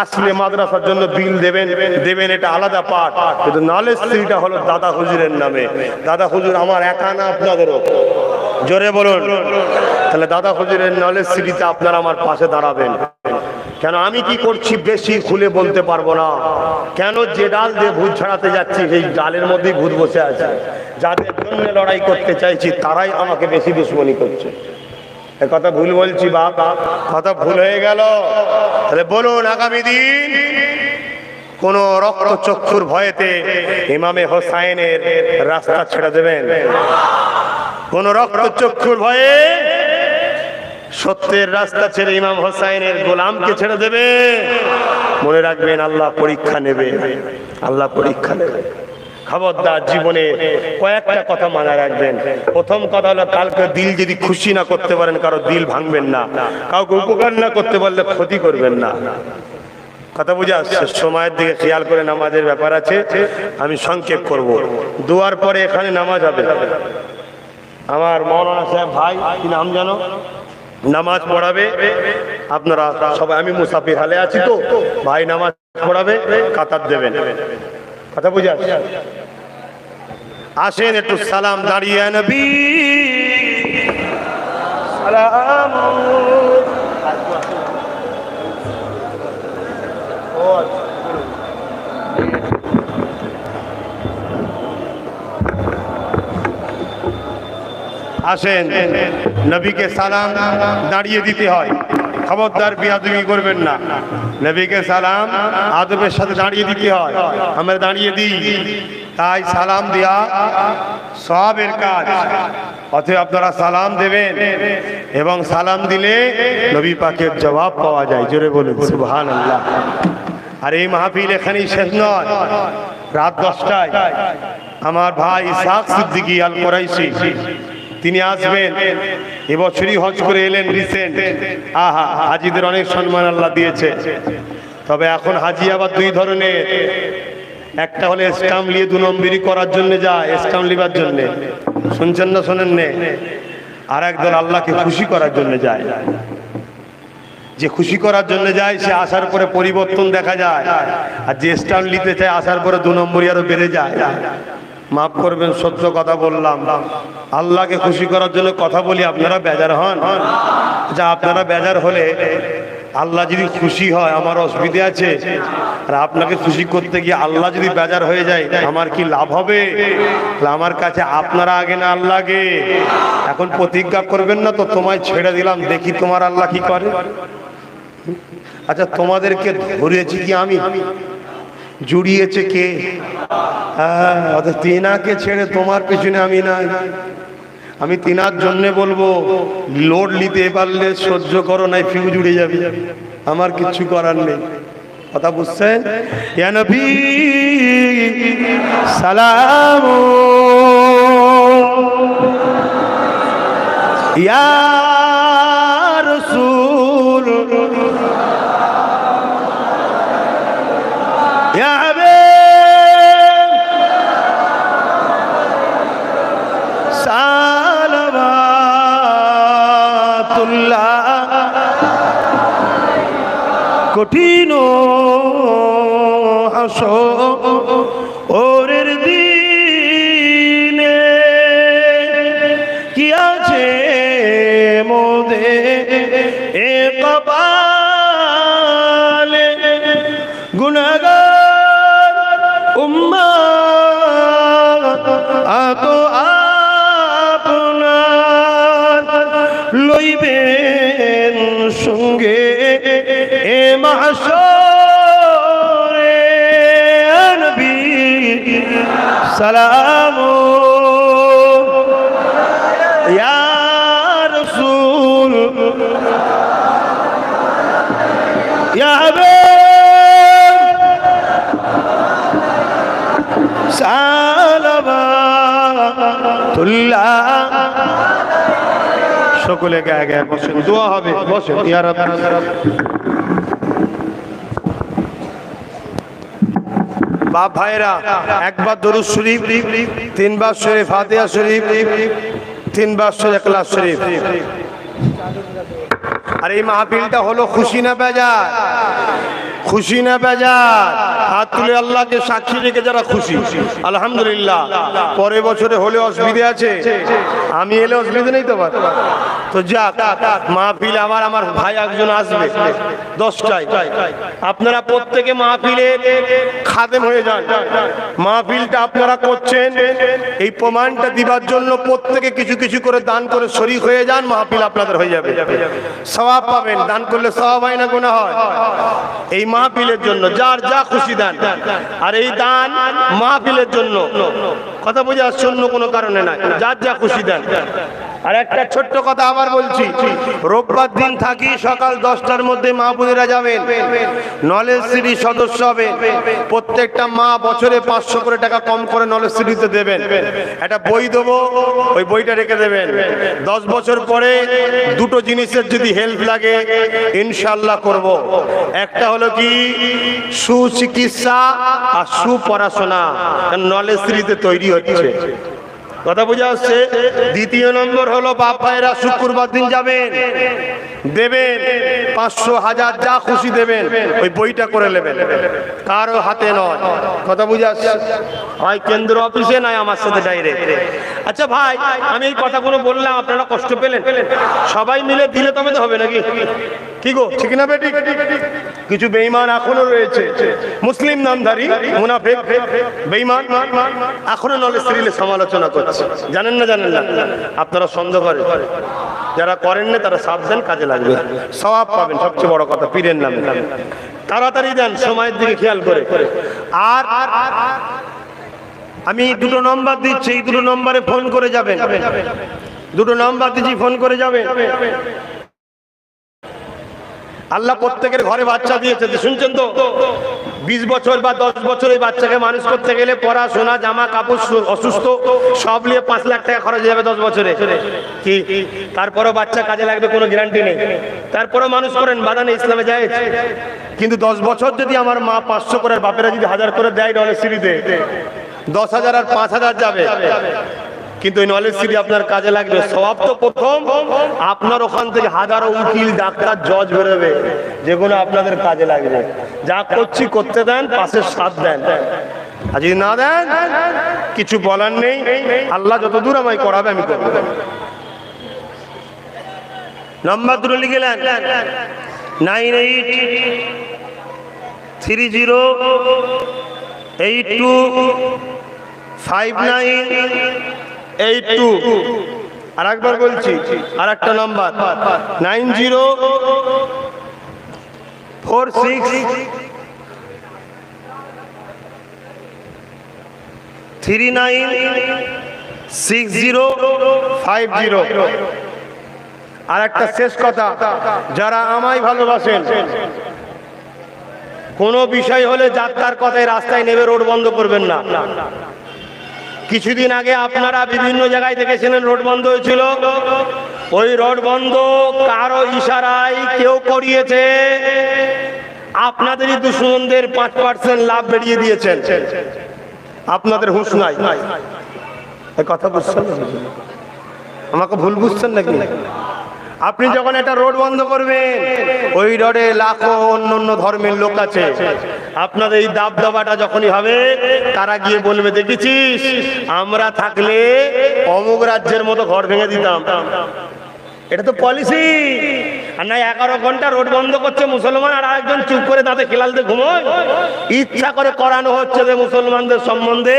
আসলে মাদ্রাসার জন্য বিল দেবেন দেবেন, এটা আলাদা পাঠ। কিন্তু নলেজ সিটিটা হলো দাদা হুজুরের নামে। দাদা হুজুর আমার একা না, আপনাদেরও। জোরে বলুন। তাহলে দাদা হুজুরের নলেজ সিটিতে আপনারা আমার পাশে দাঁড়াবেন। কেন আমি কি করছি বেশি খুলে বলতে পারবো না। কেন যে ডাল দিয়ে ভূত ছাড়াতে যাচ্ছি সেই ডালের মধ্যেই ভূত বসে আছে। যাদের জন্য লড়াই করতে চাইছি তারাই আমাকে বেশি দুশ্মনী করছে। এ কথা ভুল বলছি বাপ, কথা ভুল হয়ে গেল। তাহলে বলুন, আগামী দিন কোন রক্তচক্ষুর ভয়েতে ইমামে হোসাইনের রাস্তা ছেড়ে দেবেন? কোন রক্তচক্ষুর ভয়ে সত্যের রাস্তা ছেড়ে ইমাম হোসাইনের গোলামকে ছেড়ে দেবে? মনে রাখবেন, আল্লাহ পরীক্ষা নেবে, আল্লাহ পরীক্ষা নেবে। খবরদার, জীবনে কয়েকটা কথা মাথায় রাখবেন। প্রথম কথা হলো, কালকে দিল যদি খুশি না করতে পারেন, কারো দিল ভাঙবেন না। কাউকে উপকার না করতে পারলে ক্ষতি করবেন না। কথা বুঝে আসছে? সময়ের দিকে খেয়াল করে নামাজের ব্যাপার আছে, আমি সংক্ষেপ করব। দুয়ার পরে এখানে নামাজ হবে। আমার মৌলানা সাহেব ভাই, কি নাম জানো, নামাজ পড়াবে। আপনারা সবাই, আমি মুসাফির হালে আছি তো, ভাই নামাজ পড়াবে, কাতার দেবেন। কথা বুঝে আসছে? আসেন একটু সালাম দাঁড়িয়ে, নবী সালাম। আসেন, নবীকে সালাম দাঁড়িয়ে দিতে হয়, খবরদার বিয়াদবি করবেন না। নবীকে সালাম আদবের সাথে দাঁড়িয়ে দিতে হয়, আমরা দাঁড়িয়ে দিই। তাই সালাম দেয়া সওয়াবের কাজ। অতএব আপনারা সালাম দেবেন এবং সালাম দিলে নবী পাকের জবাব পাওয়া যায়। জোরে বলুন সুবহানাল্লাহ। আর এই মাহফিল এখানেই শেষ নয়, রাত 10টায় আমার ভাই ইসহাক সিদ্দিকী আল কুরাইশি তিনি আসবেন। এবছরই হজ করে এলেন রিসেন্ট। আহা, হাজিদের অনেক সম্মান আল্লাহ দিয়েছে। তবে এখন হাজি আবার দুই ধরনের, একটা হলে স্টাম্প নিয়ে 2 নম্বরি করার জন্য যায়, স্টাম্প লিবার জন্য, শুনছেন না শোনেন নে। আর একদল আল্লাহকে খুশি করার জন্য যায়। যে খুশি করার জন্য যায় সে আসার পরে পরিবর্তন দেখা যায়, আর যে স্টাম্প নিতে চায় আসার পরে 2 নম্বরি আরো বেড়ে যায়। মাফ করবেন, সত্য কথা বললাম। আল্লাহকে খুশি করার জন্য কথা বলি, আপনারা বেজার হন? যা আপনারা বেজার হলে আল্লাহ যদি খুশি হয় আমার অসুবিধা আছে? আর আপনাকে খুশি করতে গিয়ে আল্লাহ যদি বেজার হয়ে যায় আমার কি লাভ হবে? আমার কাছে আপনারা আগে না আল্লাহ আগে? এখন প্রতিজ্ঞা করবেন না তো, তোমায় ছেড়ে দিলাম, দেখি তোমার আল্লাহ কি করে। আচ্ছা, তোমাদেরকে ধরেছি কি আমি? জুড়িয়েছে কে? তিনাকে ছেড়ে তোমার পেছনে আমি নাই। আমি তিনার জন্য বলবো, লোড নিতে পারলে সহ্য করো, নাই ফিউজ উড়ে যাবে, আমার কিচ্ছু করার নেই। কথা বুঝছেন? ইয়া নবী সালাম, ইয়া রাসূল, ইয়া হাবিব সালাওয়াতুল্লাহ। কঠিন হাসরের দিনে কি আছে মোদের এ কপালে, গুনাহগার উম্মত আতো আপনার লইবেন সঙ্গে এ মাহশরে। নবী সালাম, ইয়া রাসূল, ইয়া হাবিব সালাওয়াতুল্লাহ। সকলে গায়ে গায়ে বসেন, দোয়া হবে, বসেন। ইয়া রাব্বি বাপ ভাইরা, একবার দরুদ শরীফ, 3 বার শরীফ ফাতিহা শরীফ, 3 বার শরীফ ইখলাস শরীফ। আর এই মাহফিলটা হলো খুশি না বেজার? খুশি না বেজার? হাত তুলে আল্লাহকে সাক্ষী রেখে যারা খুশি আলহামদুলিল্লাহ। পরের বছরে হলে অসুবিধা আছে? আমি এলে অসুবিধা নেই তো? তো যাক, মাহফিল আমার ভাই একজন আসবে 10টায়। আপনারা প্রত্যেকে মাহফিলে খাদেম হয়ে যান। মাহফিলটা আপনারা করছেন এই প্রমাণটা দিবার জন্য প্রত্যেকে কিছু কিছু করে দান করে শরীক হয়ে যান, মাহফিল আপনাদের হয়ে যাবে, সওয়াব পাবেন। দান করলে সওয়াব হয় না গুনাহ হয়? এই মাহফিলের জন্য যার যা খুশি দান, আর এই দান মাহফিলের জন্য। কথা বোঝা আসছে? অন্য কোনো কারণে না, যার যা খুশি দেন। আর একটা ছোট্ট কথা আবার বলছি, রোববার দিন থাকি সকাল 10টার মধ্যে মা বোনেরা যাবেন, নলেজ সিটি সদস্য হবে। প্রত্যেকটা মা বছরে 500 করে টাকা কম করে নলেজ সিটিতে দেবেন। একটা বই দেবো, ওই বইটা রেখে দেবেন। 10 বছর পরে দুটো জিনিসের যদি হেল্প লাগে ইনশাল্লাহ করব। একটা হলো কি, সুচিকিৎসা আর সুপড়াশোনা, নলেজ সিটিতে তৈরি হচ্ছে। কথা বোঝা আসছে? দ্বিতীয় নম্বর হলো বাপ ভাইরা শুক্রবার দিন যাবেন, দেবেন 500, 1000 যা খুশি দেবেন, ওই বইটা করে নেবেন, কারো হাতে নয়। কথা বুঝে আসছে? হয় কেন্দ্র অফিসে, নয় আমার সাথে ডাইরেক্ট। আচ্ছা ভাই, আমি এই কথাগুলো বললাম, আপনারা কষ্ট পেলেন? সবাই মিলে দিলে তবে তো হবে নাকি? কি গো, ঠিক না বেটি? কিছু বেঈমান এখনো রয়েছে, মুসলিম নামধারী মুনাফিক বেঈমান এখনো নলেজ সিরিয়ালে সমালোচনা করছে। জানেন না? জানেন না? আপনারা সন্দেহ করেন, যারা করেন না তারা সাবধান, কাজে লাগবে, সওয়াব পাবেন। সবচেয়ে বড় কথা, পীরের নামে তাড়াতাড়ি দেন, সময়ের দিকে খেয়াল করে। আর আমি দুটো নম্বর দিচ্ছি, এই দুটো নম্বরে ফোন করে যাবেন। দুটো নম্বর দিচ্ছি, ফোন করে যাবেন। আল্লাহ প্রত্যেকের ঘরে বাচ্চা দিয়েছে, শুনছেন তো? 20 বছর বা 10 বছর এই বাচ্চাকে মানুষ করতে গেলে পড়াশোনা, জামা কাপড়, অসুস্থ সব নিয়ে 5 লাখ টাকা খরচ যাবে 10 বছরে। কি তারপরও বাচ্চা কাজে লাগবে, কোনো গ্যারান্টি নেই। তারপরও মানুষ করেন, বাধা নেই, ইসলামে যায়। কিন্তু 10 বছর যদি আমার মা 500 করে, বাপেরা যদি 1000 করে দেয় নলেজ সিরিতে, 10,000 আর 5,000 যাবে। কিন্তু এই নলেজ সিটি আপনার কাজে লাগবে। সওয়াব তো প্রথম, আপনার ওখান থেকে হাজারো উকিল, ডাক্তার, জজ বেরোবে, যেগুলো আপনাদের কাজে লাগবে। যা করছি করতে দেন, পাশের সাথ দেন। আর যদি না দেন, কিছু বলার নেই। আল্লাহ যত দূর আমায় করাবে আমি করবো। নম্বর দুটো লিখে নেন, 9830825982। আর একবার বলছি, আর একটা নম্বর 9046396050। আর একটা শেষ কথা, যারা আমায় ভালোবাসেন, কোনো বিষয় হলে যাত্রার কথায় রাস্তায় নেমে রোড বন্ধ করবেন না। কিছুদিন আগে আপনারা বিভিন্ন জায়গায় দেখেছিলেন রোড বন্ধ হয়েছিল। ওই রোড বন্ধ কারো ইশারায় কেউ করিয়েছে, আপনাদেরই দুশমনদের 5% লাভ বেরিয়ে দিয়েছেন। আপনাদের হুঁশ নাই। এই কথা বুঝছেন? আমাকে ভুল বুঝছেন নাকি? আপনি যখন একটা রোড বন্ধ করবেন, ওই রোডে লাখো অন্য ধর্মের লোক আছে। আপনাদের এই দাবদাবাটা যখনই হবে, তারা গিয়ে বলবে, দেখেছিস আমরা থাকলে অমুক রাজ্যের মতো ঘর ভেঙে দিতাম। এটা তো পলিসি। আর না 11 ঘন্টা রোড বন্ধ করছে মুসলমান, আর আরেকজন চুপ করে দাঁতে খেলালতে ঘুমোয়। ইচ্ছা করে করানো হচ্ছে যে মুসলমানদের সম্বন্ধে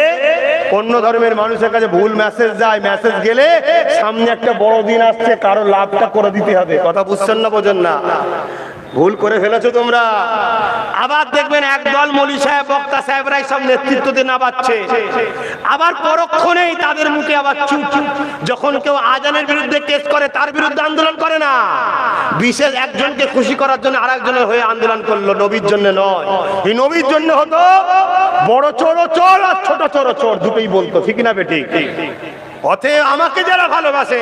অন্য ধর্মের মানুষের কাছে ভুল মেসেজ যায়। মেসেজ গেলে সামনে একটা বড় দিন আসছে, কারো লাভটা করে দিতে হবে। কথা বুঝছেন না? বোঝেন না? ভুল করে ফেলেছো তোমরা। আবার দেখবেন একদল মৌলী সাহেব, বক্তা সাহেবরাই সব নেতৃত্ব দিয়ে নামাচ্ছে। আবার পরক্ষণেই তাদের মুখে আবার চুপ। যখন কেউ আজানের বিরুদ্ধে কেস করে, তার বিরুদ্ধে আন্দোলন করে না। বিশেষ একজনকে খুশি করার জন্য আরেকজনের হয়ে আন্দোলন করলো, নবীর জন্য নয়। এই নবীর জন্য হতো বড় চোর চোর আর ছোট চোর চোর, দুটোই বলতো, ঠিক না বেঠিক? অতএব আমাকে যারা ভালোবাসে,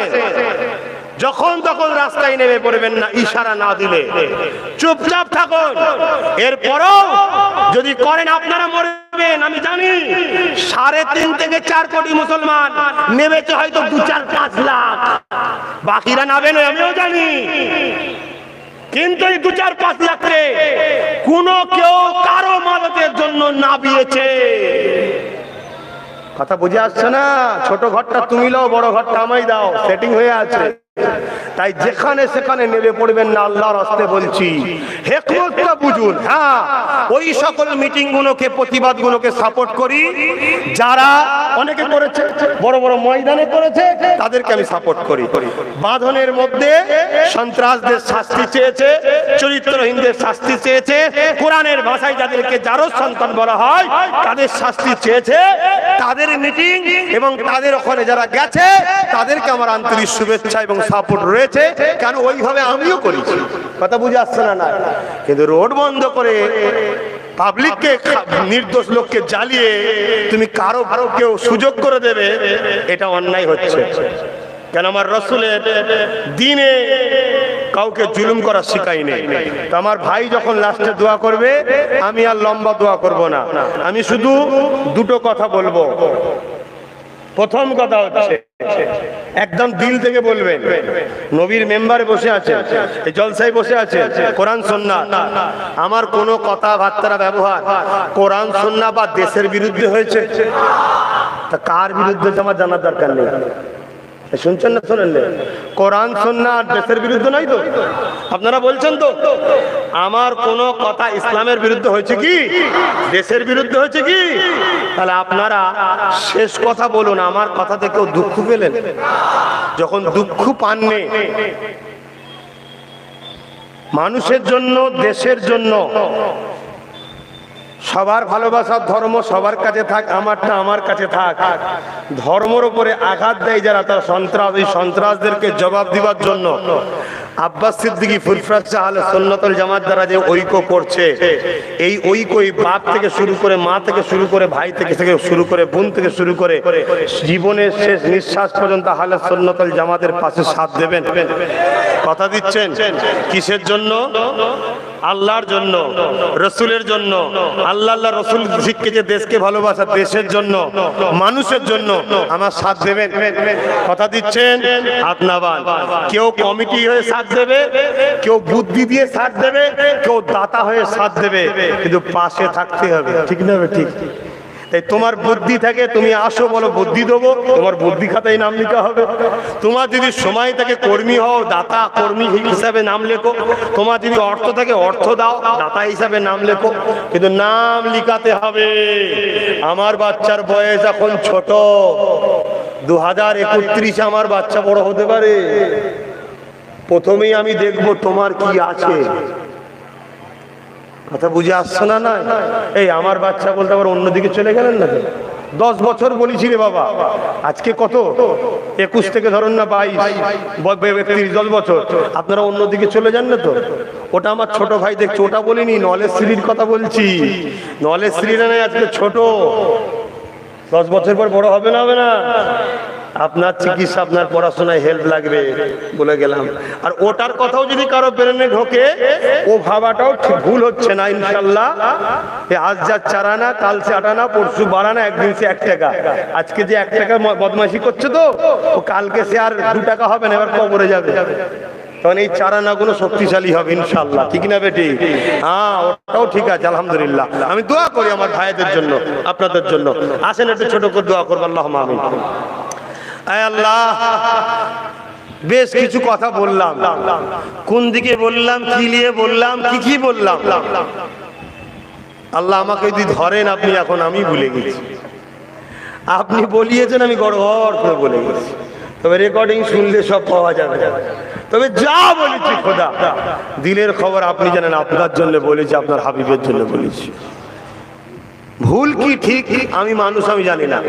যখন তখন রাস্তায় নেমে পড়বেন না, ইশারা না দিলে চুপচাপ থাকুন। এরপরও যদি করেন আপনারা মরবেন। আমি জানি 3.5 থেকে 4 কোটি মুসলমান নেমেছে, হয়তো 2-4-5 লাখ, বাকিরা নামবে না, আমিও জানি। কিন্তু এই 2-4-5 লাখে কোনো কেউ কারো মদতের জন্য নামিয়েছে। কথা বুঝে আসছে না? ছোট ঘরটা তুমি লাও, বড় ঘরটা আমায় দাও, সেটিং হয়ে আছে। তাই যেখানে সেখানে নেমে পড়বেন না, আল্লাহর রাস্তায় বলছি। হিকমতটা বুঝুন। হ্যাঁ, ওই সকল মিটিং গুলোকে, প্রতিবাদ গুলোকে সাপোর্ট করি যারা অনেকে করেছে, বড় বড় ময়দানে করেছে, তাদেরকে আমি সাপোর্ট করি। বাঁধনের মধ্যে সন্ত্রাসদের শাস্তি চেয়েছে, চরিত্রহীনদের শাস্তি চেয়েছে, কোরআনের ভাষায় যাদেরকে জারজ সন্তান বলা হয় তাদের শাস্তি চেয়েছে। তাদের মিটিং এবং তাদের ওখানে যারা গেছে, তাদেরকে আমার আন্তরিক শুভেচ্ছা এবং সাপোর্ট রয়েছে। কেন? ওইভাবে আমিও করেছি। কথা বুঝে আসছে না? কিন্তু রোড বন্ধ করে পাবলিককে, নির্দোষ লোককে জ্বালিয়ে তুমি কারো কেউ সুযোগ করে দেবে, এটা অন্যায় হচ্ছে। কেন? আমার রাসূলের দ্বীনে কাউকে জুলুম করা শিখাই নেই। তো আমার ভাই যখন লাস্টে দোয়া করবে, আমি আর লম্বা দোয়া করব না। আমি শুধু দুটো কথা বলবো। প্রথম কথা হচ্ছে, একদম দিল থেকে বলবেন, নবীর মেম্বারে বসে আছে, এই জলসায় বসে আছে, কোরআন সুন্নাহ, আমার কোনো কথাবার্তা ব্যবহার কোরআন সুন্নাহ বা দেশের বিরুদ্ধে হয়েছে, তা কার বিরুদ্ধে আমার জানার দরকার নেই। শুনছেন না শোনেন? কোরআন সুন্নাহ আর দেশের বিরুদ্ধে নয় তো? আপনারা বলছেন তো আমার কোন কথা ইসলামের বিরুদ্ধে হয়েছে কি, দেশের বিরুদ্ধে হয়েছে কি? তাহলে আপনারা শেষ কথা বলুন, আমার কথাতে কেউ দুঃখ পেলেন? যখন দুঃখ পাননি, মানুষের জন্য, দেশের জন্য, সবার ভালোবাসার ধর্ম সবার কাছে থাক, আমারটা আমার কাছে থাক। ধর্মের উপরে আঘাত দেয় যারা, তারা সন্ত্রাস। এই সন্ত্রাসদেরকে জবাব দিবার জন্য আব্বাস সিদ্দিকী ফুরফুরাত আহলে সুন্নাত ওয়াল জামাত দ্বারা যে ঐক্য করছে, এই ঐক্যই বাপ থেকে শুরু করে, মা থেকে শুরু করে, ভাই থেকে শুরু করে, বোন থেকে শুরু করে জীবনের শেষ নিঃশ্বাস পর্যন্ত আহলে সুন্নাত ওয়াল জামাতের পাশে সাথ দেবেন। কথা দিচ্ছেন? কিসের জন্য? আল্লাহর জন্য, রসুলের জন্য। আল্লাহ রসুল শিখিয়েছে দেশকে ভালোবাসা, দেশের জন্য, মানুষের জন্য আমার সাথ দেবেন। কথা দিচ্ছেন? আপনার কেউ কমিটি হয়ে সাথ দেবে, কেউ বুদ্ধি দিয়ে সাথ দেবে, কেউ দাতা হয়ে সাথ দেবে, কিন্তু পাশে থাকতে হবে। ঠিক না? ঠিক। তাই তোমার বুদ্ধি থাকে, তুমি আসো, বলো বুদ্ধি দেবো, তোমার বুদ্ধি খাতায় নাম লিখা হবে। তোমার যদি সময় থাকে, কর্মী হও, দাতা কর্মী হিসাবে নাম লেখো। তোমার যদি অর্থ থাকে, অর্থ দাও, দাতা হিসাবে নাম লেখো, কিন্তু নাম লিখাতে হবে। আমার বাচ্চার বয়স এখন ছোট, 2031 আমার বাচ্চা বড় হতে পারে। প্রথমেই আমি দেখবো তোমার কি আছে। কথা বুঝে আসছে না? না এই আমার বাচ্চা বলতে আবার অন্যদিকে চলে গেলেন না? 10 বছর বলেছি রে বাবা, আজকে কত? 21 থেকে ধরুন না 22, 10 বছর। আপনারা অন্যদিকে চলে যান না তো? ওটা আমার ছোট ভাই দেখছে, ওটা বলিনি, নলেজ শ্রীর কথা বলছি। নলেজ শ্রীরা নয়, আজকে ছোট, 10 বছর পর বড় হবে না? হবে না? আপনার চিকিৎসা, আপনার পড়াশোনায় হেল্প লাগবে, বলে গেলাম। আর ওটার কথাও যদি কারো ব্রেনে ঢোকে, ও ভাবাটাও ঠিক ভুল হচ্ছে না ইনশাল্লাহ। আজ যা 4 আনা, কাল সে 8 আনা, পরশু 12 আনা, একদিন সে 1 টাকা। আজকে যে 1 টাকা বদমাইশি করছে তো, ও কালকে সে আর 2 টাকা হবে না, এবার কবরে যাবে। তখন এই 4 আনাগুলো শক্তিশালী হবে ইনশাল্লাহ। ঠিক না বেটি? হ্যাঁ, ওটাও ঠিক আছে, আলহামদুলিল্লাহ। আমি দোয়া করি আমার ভাইদের জন্য, আপনাদের জন্য। আসেন একটু ছোট করে দোয়া করবো। আল্লাহুম্মা আমিন। আয় আল্লাহ, বেশ কিছু কথা বললাম, কোন দিকে বললাম, কি নিয়ে বললাম, কি বললাম, আল্লাহ আমাকে যদি ধরেন আপনি, এখন আমি ভুলে গেছি। আপনি বলিয়েছেন, আমি গড়গড় করে বলে গেছি। তবে রেকর্ডিং শুনলে সব পাওয়া যাবে। তবে যা বলেছি খোদা, দিলের খবর আপনি জানেন। আপনার জন্য বলেছি, আপনার হাবিবের জন্য বলেছি। ভুল কি ঠিক আমি মানুষ, আমি জানি না।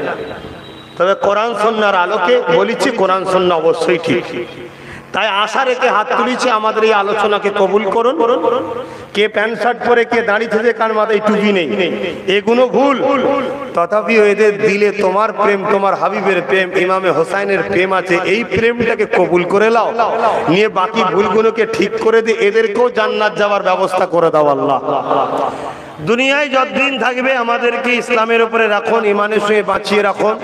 তবে কোরআন সুন্নাহর আলোকে বলেছি, কোরআন সুন্নাহ অবশ্যই ঠিক। তাই আশা রেখে হাত তুলেছি, আমাদের এই আলোচনাকে কবুল করুন। কে প্যান্ট শার্ট পরে, কে দাঁড়িয়ে থেকে, কার মাথায় টুপি নেই, এগুলো ভুল। তথাপি এদের দিলে তোমার প্রেম, তোমার হাবিবের প্রেম, ইমামে হোসাইনের প্রেম আছে। এই প্রেমটাকে কবুল করে নাও, নিয়ে বাকি ভুলগুলোকে ঠিক করে দিয়ে এদেরকেও জান্নাত যাওয়ার ব্যবস্থা করে দাও আল্লাহ। দুনিয়ায় যতদিন থাকবে আমাদেরকে ইসলামের উপরে রাখুন, ইমানের সঙ্গে বাঁচিয়ে রাখুন।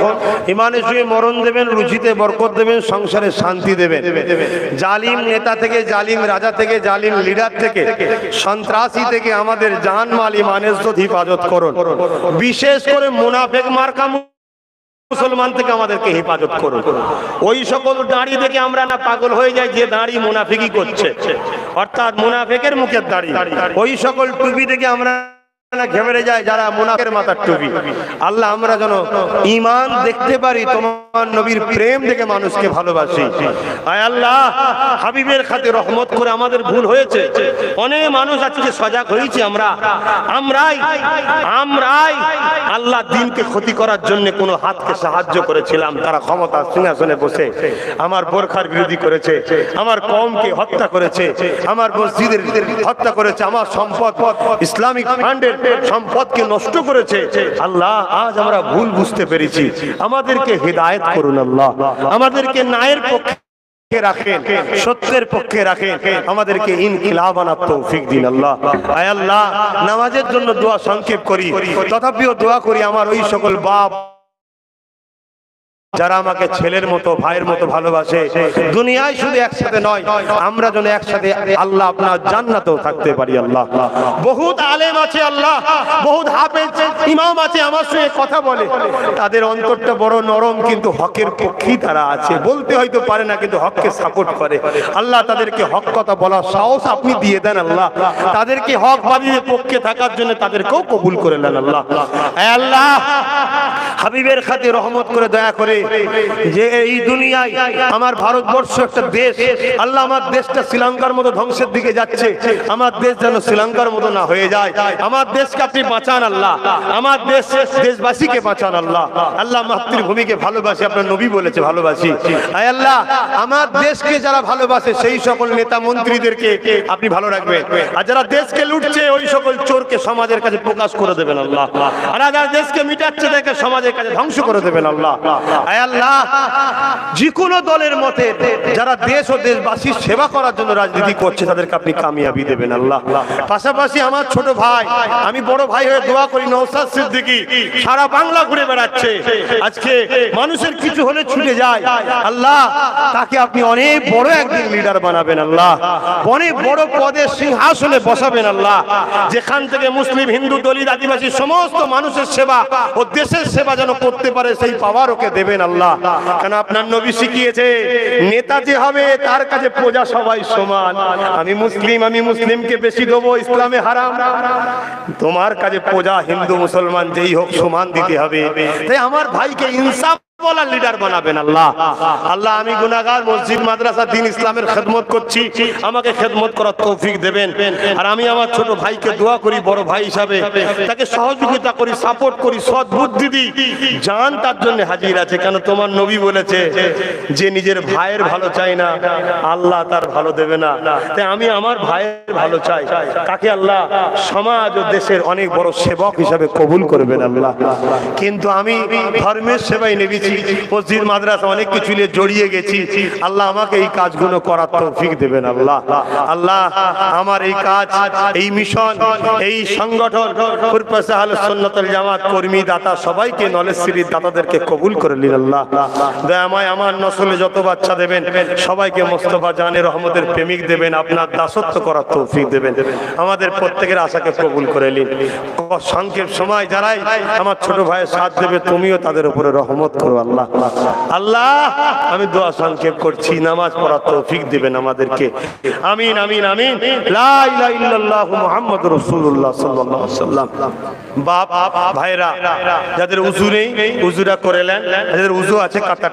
ইমানের সঙ্গে মরণ দেবেন, রুজিতে বরকত দেবেন, সংসারে শান্তি দেবেন। জালিম নেতা থেকে, জালিম রাজা থেকে, জালিম লিডার থেকে, সন্ত্রাসী থেকে আমাদের জান মাল ইমানের সাথে হেফাজত করুন। বিশেষ করে মুনাফিক মার্কা মুসলমান থেকে আমাদেরকে হেফাজত করুন। ওই সকল দাড়ি দেখে আমরা না পাগল হয়ে যাই যে দাড়ি মুনাফিকি করছে, অর্থাৎ মুনাফিকের মুখের দাড়ি। ওই সকল টুপি দেখে আমরা ঘেমে যায় যারা মুনাফিকের মাথার টুপি। আল্লাহ আমরা যেন ঈমান দেখতে পারি, তোমার নবীর প্রেম দেখে মানুষকে ভালোবাসি। আয় আল্লাহ, হাবিবের খাতে রহমত করে। আমাদের ভুল হয়েছে, অনেক মানুষ আজকে সজাগ হয়েছে। আমরাই আল্লাহ দিনকে ক্ষতি করার জন্য কোন হাতকে সাহায্য করেছিলাম। তারা ক্ষমতা সিংহাসনে বসে আমার বোরখার বিরোধী করেছে, আমার কওমকে হত্যা করেছে, আমার মসজিদের হত্যা করেছে, আমার সম্পদ, ইসলামিক ফান্ডের সম্পদকে নষ্ট করেছে। আল্লাহ, আজ আমরা ভুল বুঝতে পেরেছি, আমাদেরকে হিদায়াত করুন আল্লাহ। আমাদেরকে ন্যায়ের পক্ষে রাখেন, সত্যের পক্ষে রাখেন, আমাদেরকে ইনকিলাব আনার তৌফিক দিন আল্লাহ। আয় আল্লাহ, নামাজের জন্য দোয়া সংক্ষেপ করি, তথাপিও দোয়া করি আমার ওই সকল বাপ যারা আমাকে ছেলের মতো ভাইয়ের মতো ভালোবাসে, দুনিয়ায় শুধু একসাথে নয়, আমরা যেন একসাথে আল্লাহ আপনার জান্নাতেও থাকতে পারি। আল্লাহ, বহুত আলেম আছে আল্লাহ, বহুত হাফেজ ইমাম আছে আমার সঙ্গে কথা বলে, তাদের অন্তরটা বড় নরম, কিন্তু হকের পক্ষেই তারা আছে, বলতে হয়তো পারে না কিন্তু হককে সাপোর্ট করে। আল্লাহ তাদেরকে হক কথা বলার সাহস আপনি দিয়ে দেন আল্লাহ, তাদেরকে হক বাদীদের পক্ষে থাকার জন্য তাদেরকেও কবুল করে নেন আল্লাহ। আল্লাহ হাবিবের খাতির রহমত করে দয়া করে যে এই দুনিয়ায় আমার ভারতবর্ষ একটা দেশ, আল্লাহ আমার দেশটা শ্রীলঙ্কার মতো ধ্বংসের দিকে যাচ্ছে, আমার দেশ যেন শ্রীলঙ্কার মতো না হয়ে যায়। আমার দেশকে আপনি বাঁচান আল্লাহ, আমার দেশবাসীকে বাঁচান আল্লাহ। আল্লাহ মাতৃভূমিকে ভালোবাসি, আপনার নবী বলেছে ভালোবাসি। আয় আল্লাহ আমার দেশকে যারা ভালোবাসে সেই সকল নেতা মন্ত্রীদেরকে আপনি ভালো রাখবেন, আর যারা দেশকে লুটছে ওই সকল চোরকে সমাজের কাছে প্রকাশ করে দেবেন আল্লাহ, আর যারা দেশকে মিটাচ্ছে তাদেরকে সমাজের কাছে ধ্বংস করে দেবেন আল্লাহ। আয় আল্লাহ যে কোনো দলের মতে যারা দেশ ও দেশবাসীর সেবা করার জন্য রাজনীতি করছে তাদেরকে আপনি কামিয়াবি দেবেন আল্লাহ। পাশাপাশি আমার ছোট ভাই, আমি বড় ভাই হয়ে দোয়া করি, নওশাদ সিদ্দিকী সারা বাংলা ঘুরে বেড়াচ্ছে, আজকে মানুষের কিছু হলে ছুটে যায়, আল্লাহ তাকে আপনি অনেক বড় একদিন লিডার বানাবেন আল্লাহ, অনেক বড় পদে সিংহাসনে বসাবেন আল্লাহ, যেখান থেকে মুসলিম হিন্দু দলিত আদিবাসী সমস্ত মানুষের সেবা ও দেশের সেবা যেন করতে পারে সেই পাওয়ার ওকে দেবেন আল্লাহ। কেন আপনার নবী শিখিয়েছে নেতা যে হবে তার কাছে প্রজা সবাই সমান, আমি মুসলিমকে বেশি দেবো, ইসলামে হারাম, তোমার কাছে প্রজা হিন্দু মুসলমান যেই হোক সমান দিতে হবে। তাই আমার ভাইকে ইনসাফ বলা লিডার বানাবেন আল্লাহ। আল্লাহ আমি গুনাহগার, মসজিদ মাদ্রাসা দিন ইসলামের খেদমত করছি, আমাকে খেদমত করার তৌফিক দেবেন। আর আমি আমার ছোট ভাইকে দোয়া করি বড় ভাই হিসাবে, তাকে সহযোগিতা করি, সাপোর্ট করি, সৎ বুদ্ধি দিই, জান তার জন্য হাজির আছে। কেন তোমার নবী বলেছে যে নিজের ভাইয়ের ভালো চাই না আল্লাহ তার ভালো দেবে না। তাই আমি আমার ভাইয়ের ভালো চাই, তাকে আল্লাহ সমাজ ও দেশের অনেক বড় সেবক হিসাবে কবুল করবেন আল্লাহ। কিন্তু আমি ধর্মের সেবায় নেমেছি, মসজিদ মাদ্রাসা অনেক কিছু নিয়ে জড়িয়ে গেছি, আল্লাহ আমাকে এই কাজগুলো করার তৌফিক দেবেন আল্লাহ। আল্লাহ আমার এই কাজ, এই মিশন, এই সংগঠন ফুরফাসে আহলুস সুন্নাত ওয়াল জামাত কর্মী দাতা সবাইকে নলেজ সিরিজ দাতাদেরকে কবুল করে নিন আল্লাহ। দয়াময় আমার নসলে যত বাচ্চা দেবেন সবাইকে মোস্তফা জানের রহমতের প্রেমিক দেবেন, আপনার দাসত্ব করার তৌফিক দেবেন, আমাদের প্রত্যেকের আশাকে কবুল করে নিন। সংক্ষেপ সময় যারাই আমার ছোট ভাইয়ের সাথ দেবে তুমিও তাদের উপরে রহমত করো আল্লাহ। আল্লাহ আমি দোয়া সংক্ষেপ করছি, নামাজ পড়ার তৌফিক দিবেন আমাদেরকে, আমিন আমিন আমিন। লা ইলাহা ইল্লাল্লাহু মুহাম্মাদুর রাসূলুল্লাহ সাল্লাল্লাহু আলাইহি ওয়াসাল্লাম। বাপ ভাইরা যাদের উযু নেই উযুটা করে নেন, যাদের উযু আছে কাটা